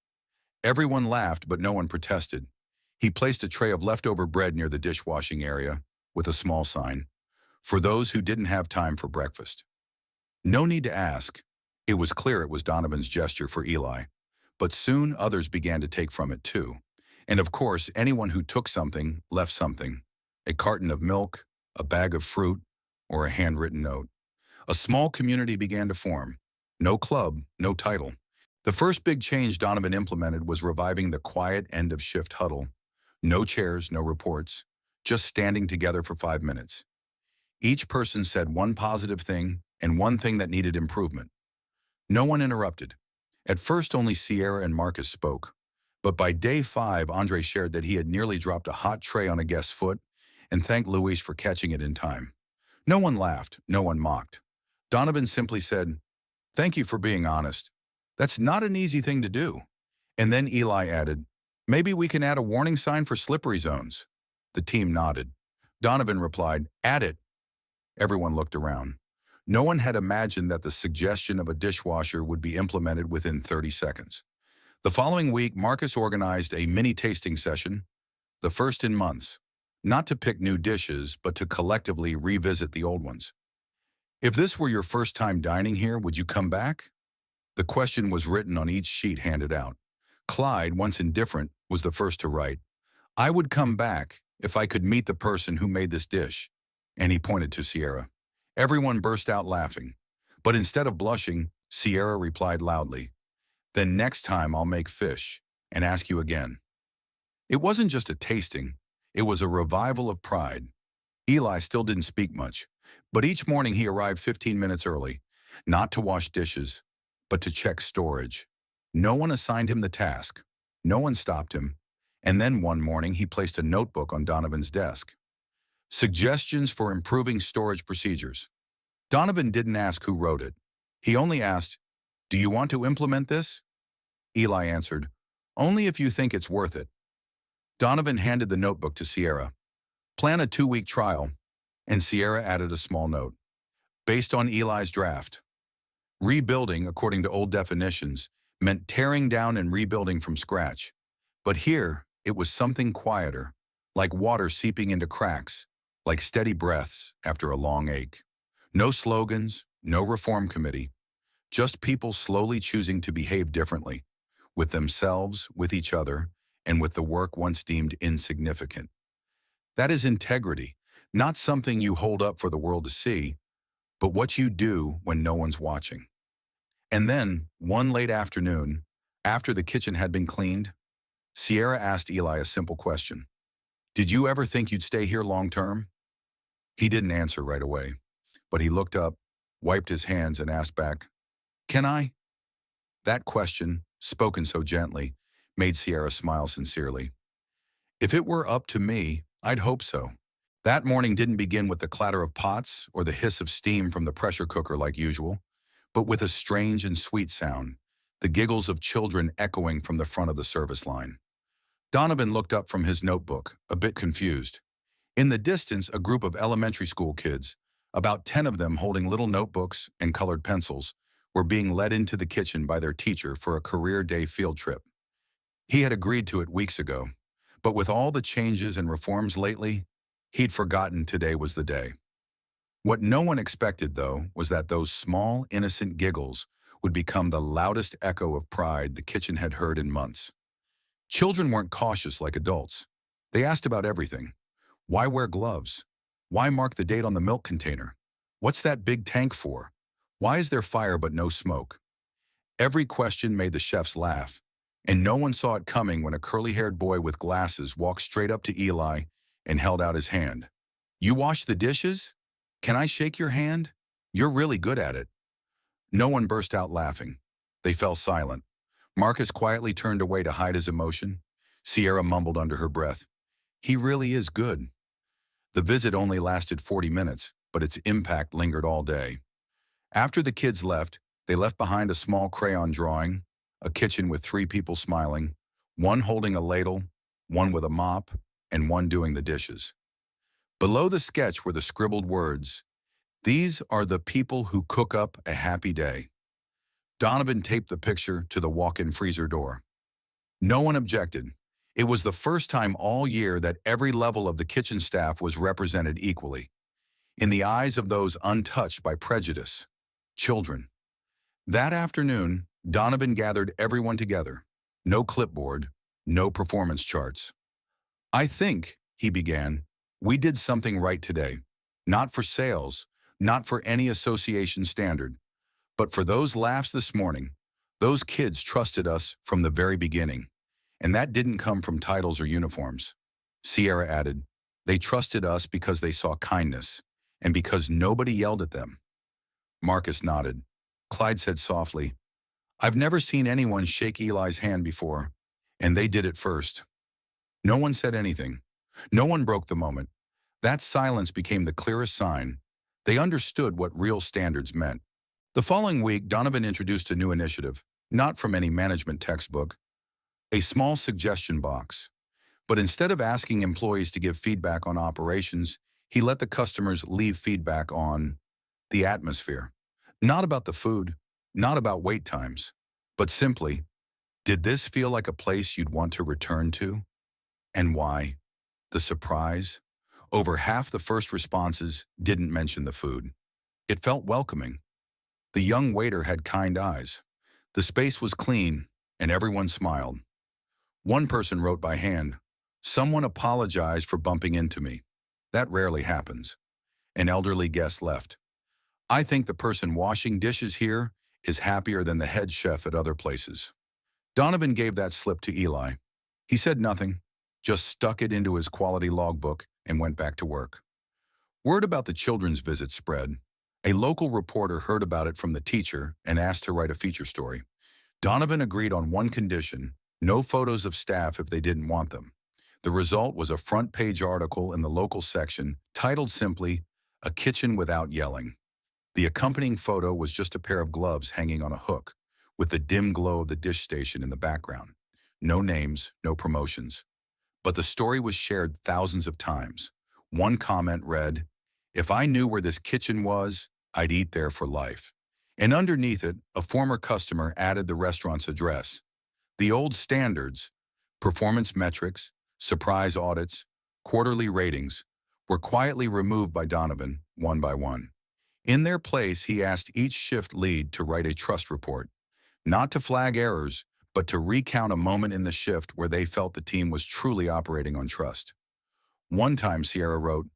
Everyone laughed, but no one protested. He placed a tray of leftover bread near the dishwashing area with a small sign. For those who didn't have time for breakfast. No need to ask. It was clear it was Donovan's gesture for Eli. But soon others began to take from it too. And of course, anyone who took something left something. A carton of milk, a bag of fruit, or a handwritten note. A small community began to form. No club, no title. The first big change Donovan implemented was reviving the quiet end-of-shift huddle. No chairs, no reports, just standing together for 5 minutes. Each person said one positive thing and one thing that needed improvement. No one interrupted. At first, only Sierra and Marcus spoke. But by day 5, Andre shared that he had nearly dropped a hot tray on a guest's foot and thanked Luis for catching it in time. No one laughed, no one mocked. Donovan simply said, "Thank you for being honest. That's not an easy thing to do." And then Eli added, "Maybe we can add a warning sign for slippery zones." The team nodded. Donovan replied, "Add it." Everyone looked around. No one had imagined that the suggestion of a dishwasher would be implemented within 30 seconds. The following week, Marcus organized a mini tasting session, the first in months, not to pick new dishes, but to collectively revisit the old ones. If this were your first time dining here, would you come back? The question was written on each sheet handed out. Clyde, once indifferent, was the first to write, "I would come back if I could meet the person who made this dish," and he pointed to Sierra. Everyone burst out laughing. But instead of blushing, Sierra replied loudly, "Then next time I'll make fish and ask you again." It wasn't just a tasting, it was a revival of pride. Eli still didn't speak much, but each morning he arrived 15 minutes early, not to wash dishes, but to check storage. No one assigned him the task. No one stopped him. And then one morning he placed a notebook on Donovan's desk. Suggestions for improving storage procedures. Donovan didn't ask who wrote it. He only asked, "Do you want to implement this?" Eli answered, "Only if you think it's worth it." Donovan handed the notebook to Sierra. "Plan a 2-week trial," and Sierra added a small note. Based on Eli's draft. Rebuilding, according to old definitions, meant tearing down and rebuilding from scratch. But here, it was something quieter, like water seeping into cracks, like steady breaths after a long ache. No slogans, no reform committee, just people slowly choosing to behave differently, with themselves, with each other, and with the work once deemed insignificant. That is integrity, not something you hold up for the world to see, but what you do when no one's watching. And then, one late afternoon, after the kitchen had been cleaned, Sierra asked Eli a simple question. "Did you ever think you'd stay here long term?" He didn't answer right away, but he looked up, wiped his hands, and asked back, "Can I?" That question, spoken so gently, made Sierra smile sincerely. "If it were up to me, I'd hope so." That morning didn't begin with the clatter of pots or the hiss of steam from the pressure cooker like usual, but with a strange and sweet sound, the giggles of children echoing from the front of the service line. Donovan looked up from his notebook, a bit confused. In the distance, a group of elementary school kids, about 10 of them holding little notebooks and colored pencils, were being led into the kitchen by their teacher for a career day field trip. He had agreed to it weeks ago, but with all the changes and reforms lately, he'd forgotten today was the day. What no one expected, though, was that those small, innocent giggles would become the loudest echo of pride the kitchen had heard in months. Children weren't cautious like adults. They asked about everything. Why wear gloves? Why mark the date on the milk container? What's that big tank for? Why is there fire but no smoke? Every question made the chefs laugh, and no one saw it coming when a curly-haired boy with glasses walked straight up to Eli and held out his hand. "You wash the dishes? Can I shake your hand? You're really good at it." No one burst out laughing. They fell silent. Marcus quietly turned away to hide his emotion. Sierra mumbled under her breath, "He really is good." The visit only lasted 40 minutes, but its impact lingered all day. After the kids left, they left behind a small crayon drawing, a kitchen with 3 people smiling, one holding a ladle, one with a mop, and one doing the dishes. Below the sketch were the scribbled words, "These are the people who cook up a happy day." Donovan taped the picture to the walk-in freezer door. No one objected. It was the first time all year that every level of the kitchen staff was represented equally, in the eyes of those untouched by prejudice, children. That afternoon, Donovan gathered everyone together. No clipboard, no performance charts. "I think," he began, "we did something right today. Not for sales, not for any association standard, but for those laughs this morning, Those kids trusted us from the very beginning, and that didn't come from titles or uniforms. Sierra added, they trusted us because they saw kindness, and because nobody yelled at them. Marcus nodded. Clyde said softly, I've never seen anyone shake Eli's hand before, and they did it first. No one said anything. No one broke the moment. That silence became the clearest sign. They understood what real standards meant. The following week, Donovan introduced a new initiative, not from any management textbook, a small suggestion box. But instead of asking employees to give feedback on operations, he let the customers leave feedback on the atmosphere. Not about the food, not about wait times, but simply, did this feel like a place you'd want to return to? And why? The surprise? Over half the first responses didn't mention the food. It felt welcoming. The young waiter had kind eyes. The space was clean, and everyone smiled. One person wrote by hand, someone apologized for bumping into me. That rarely happens. An elderly guest left. I think the person washing dishes here is happier than the head chef at other places. Donovan gave that slip to Eli. He said nothing, just stuck it into his quality logbook and went back to work. Word about the children's visit spread. A local reporter heard about it from the teacher and asked to write a feature story. Donovan agreed on one condition, no photos of staff if they didn't want them. The result was a front-page article in the local section titled simply, A Kitchen Without Yelling. The accompanying photo was just a pair of gloves hanging on a hook, with the dim glow of the dish station in the background. No names, no promotions. But the story was shared thousands of times. One comment read, if I knew where this kitchen was, I'd eat there for life. And underneath it, a former customer added the restaurant's address. The old standards, performance metrics, surprise audits, quarterly ratings, were quietly removed by Donovan, one by one. In their place, he asked each shift lead to write a trust report, not to flag errors, but to recount a moment in the shift where they felt the team was truly operating on trust. One time, Sierra wrote,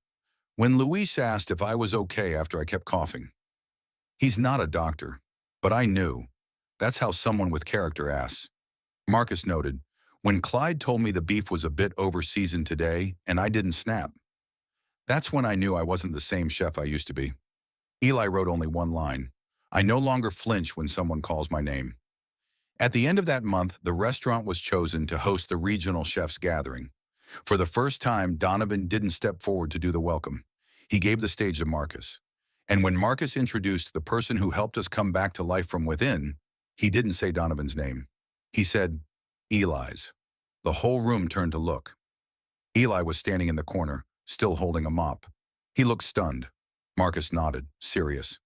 when Luis asked if I was okay after I kept coughing. He's not a doctor, but I knew. That's how someone with character asks. Marcus noted, when Clyde told me the beef was a bit over-seasoned today and I didn't snap. That's when I knew I wasn't the same chef I used to be. Eli wrote only one line. I no longer flinch when someone calls my name. At the end of that month, the restaurant was chosen to host the regional chefs gathering. For the first time, Donovan didn't step forward to do the welcome. He gave the stage to Marcus. And when Marcus introduced the person who helped us come back to life from within, he didn't say Donovan's name. He said, Eli's. The whole room turned to look. Eli was standing in the corner, still holding a mop. He looked stunned. Marcus nodded, serious.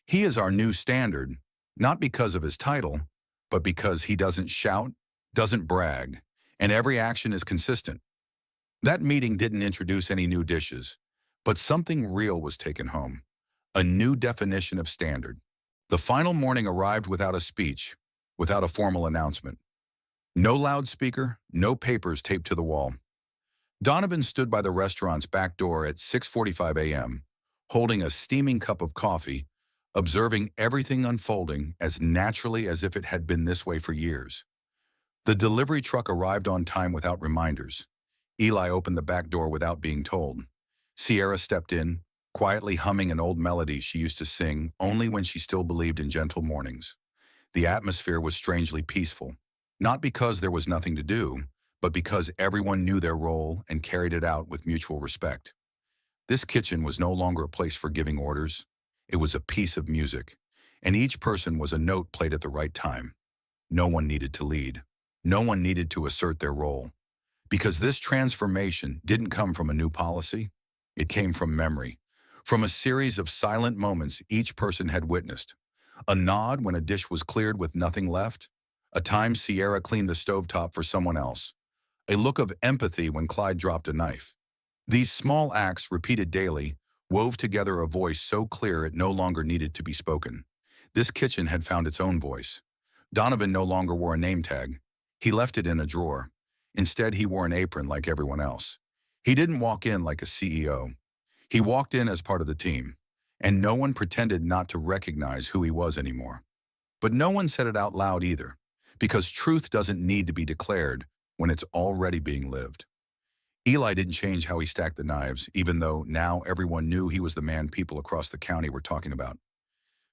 He is our new standard, not because of his title, but because he doesn't shout, doesn't brag, and every action is consistent. That meeting didn't introduce any new dishes, but something real was taken home. A new definition of standard. The final morning arrived without a speech, without a formal announcement. No loudspeaker, no papers taped to the wall. Donovan stood by the restaurant's back door at 6:45 a.m., holding a steaming cup of coffee, observing everything unfolding as naturally as if it had been this way for years. The delivery truck arrived on time without reminders. Eli opened the back door without being told. Sierra stepped in, quietly humming an old melody she used to sing only when she still believed in gentle mornings. The atmosphere was strangely peaceful, not because there was nothing to do, but because everyone knew their role and carried it out with mutual respect. This kitchen was no longer a place for giving orders. It was a piece of music, and each person was a note played at the right time. No one needed to lead. No one needed to assert their role. Because this transformation didn't come from a new policy. It came from memory, from a series of silent moments each person had witnessed. A nod when a dish was cleared with nothing left. A time Sierra cleaned the stovetop for someone else. A look of empathy when Clyde dropped a knife. These small acts, repeated daily, wove together a voice so clear it no longer needed to be spoken. This kitchen had found its own voice. Donovan no longer wore a name tag. He left it in a drawer. Instead, he wore an apron like everyone else. He didn't walk in like a CEO. He walked in as part of the team, and no one pretended not to recognize who he was anymore. But no one said it out loud either, because truth doesn't need to be declared when it's already being lived. Eli didn't change how he stacked the knives, even though now everyone knew he was the man people across the county were talking about.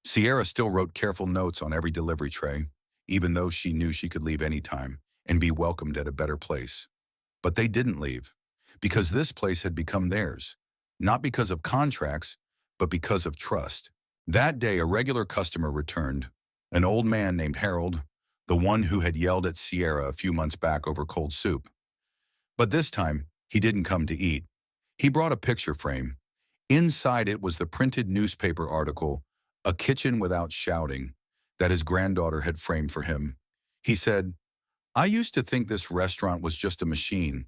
Sierra still wrote careful notes on every delivery tray, even though she knew she could leave any time and be welcomed at a better place. But they didn't leave, because this place had become theirs, not because of contracts, but because of trust. That day, a regular customer returned, an old man named Harold, the one who had yelled at Sierra a few months back over cold soup. But this time, he didn't come to eat. He brought a picture frame. Inside it was the printed newspaper article, "A Kitchen Without Shouting," that his granddaughter had framed for him. He said, "I used to think this restaurant was just a machine.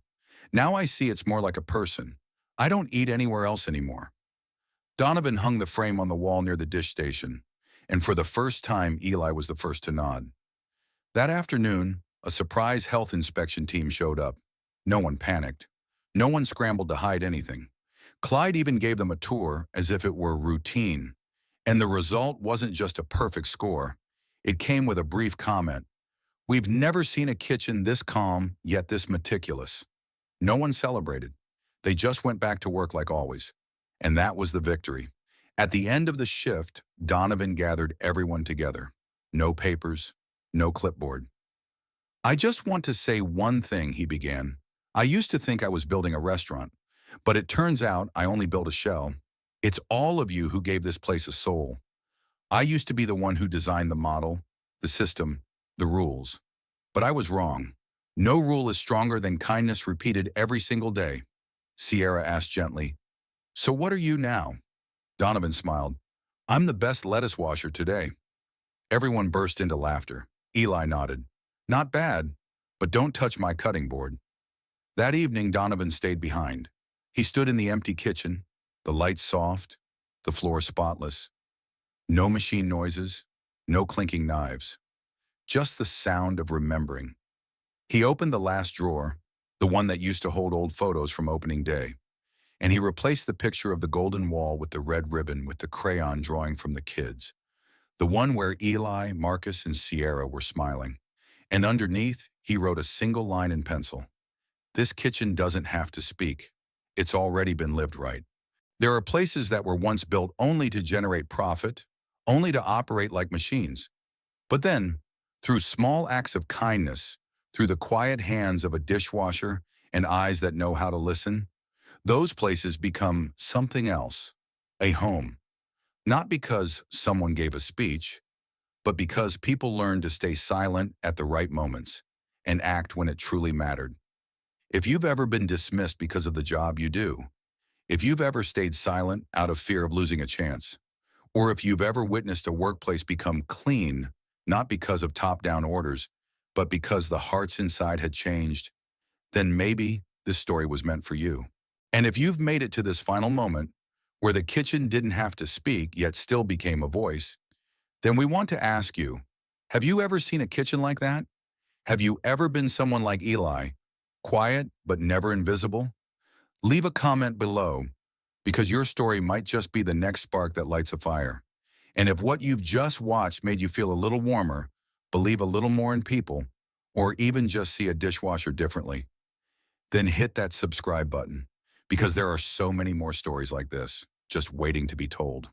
Now I see it's more like a person. I don't eat anywhere else anymore." Donovan hung the frame on the wall near the dish station, and for the first time, Eli was the first to nod. That afternoon, a surprise health inspection team showed up. No one panicked. No one scrambled to hide anything. Clyde even gave them a tour as if it were routine. And the result wasn't just a perfect score. It came with a brief comment. "We've never seen a kitchen this calm, yet this meticulous." No one celebrated. They just went back to work like always. And that was the victory. At the end of the shift, Donovan gathered everyone together. No papers, no clipboard. "I just want to say one thing," he began. "I used to think I was building a restaurant, but it turns out I only built a shell. It's all of you who gave this place a soul. I used to be the one who designed the model, the system, the rules. But I was wrong. No rule is stronger than kindness repeated every single day." Sierra asked gently, "So what are you now?" Donovan smiled. "I'm the best lettuce washer today." Everyone burst into laughter. Eli nodded. "Not bad, but don't touch my cutting board." That evening, Donovan stayed behind. He stood in the empty kitchen, the lights soft, the floor spotless. No machine noises, no clinking knives. Just the sound of remembering. He opened the last drawer, the one that used to hold old photos from opening day, and he replaced the picture of the golden wall with the red ribbon with the crayon drawing from the kids, the one where Eli, Marcus, and Sierra were smiling. And underneath, he wrote a single line in pencil. "This kitchen doesn't have to speak. It's already been lived right." There are places that were once built only to generate profit, only to operate like machines. But then, through small acts of kindness, through the quiet hands of a dishwasher and eyes that know how to listen, those places become something else, a home. Not because someone gave a speech, but because people learned to stay silent at the right moments and act when it truly mattered. If you've ever been dismissed because of the job you do, if you've ever stayed silent out of fear of losing a chance, or if you've ever witnessed a workplace become clean, not because of top-down orders, but because the hearts inside had changed, then maybe this story was meant for you. And if you've made it to this final moment, where the kitchen didn't have to speak yet still became a voice, then we want to ask you, have you ever seen a kitchen like that? Have you ever been someone like Eli, quiet but never invisible? Leave a comment below, because your story might just be the next spark that lights a fire. And if what you've just watched made you feel a little warmer, believe a little more in people, or even just see a dishwasher differently, then hit that subscribe button, because there are so many more stories like this, just waiting to be told.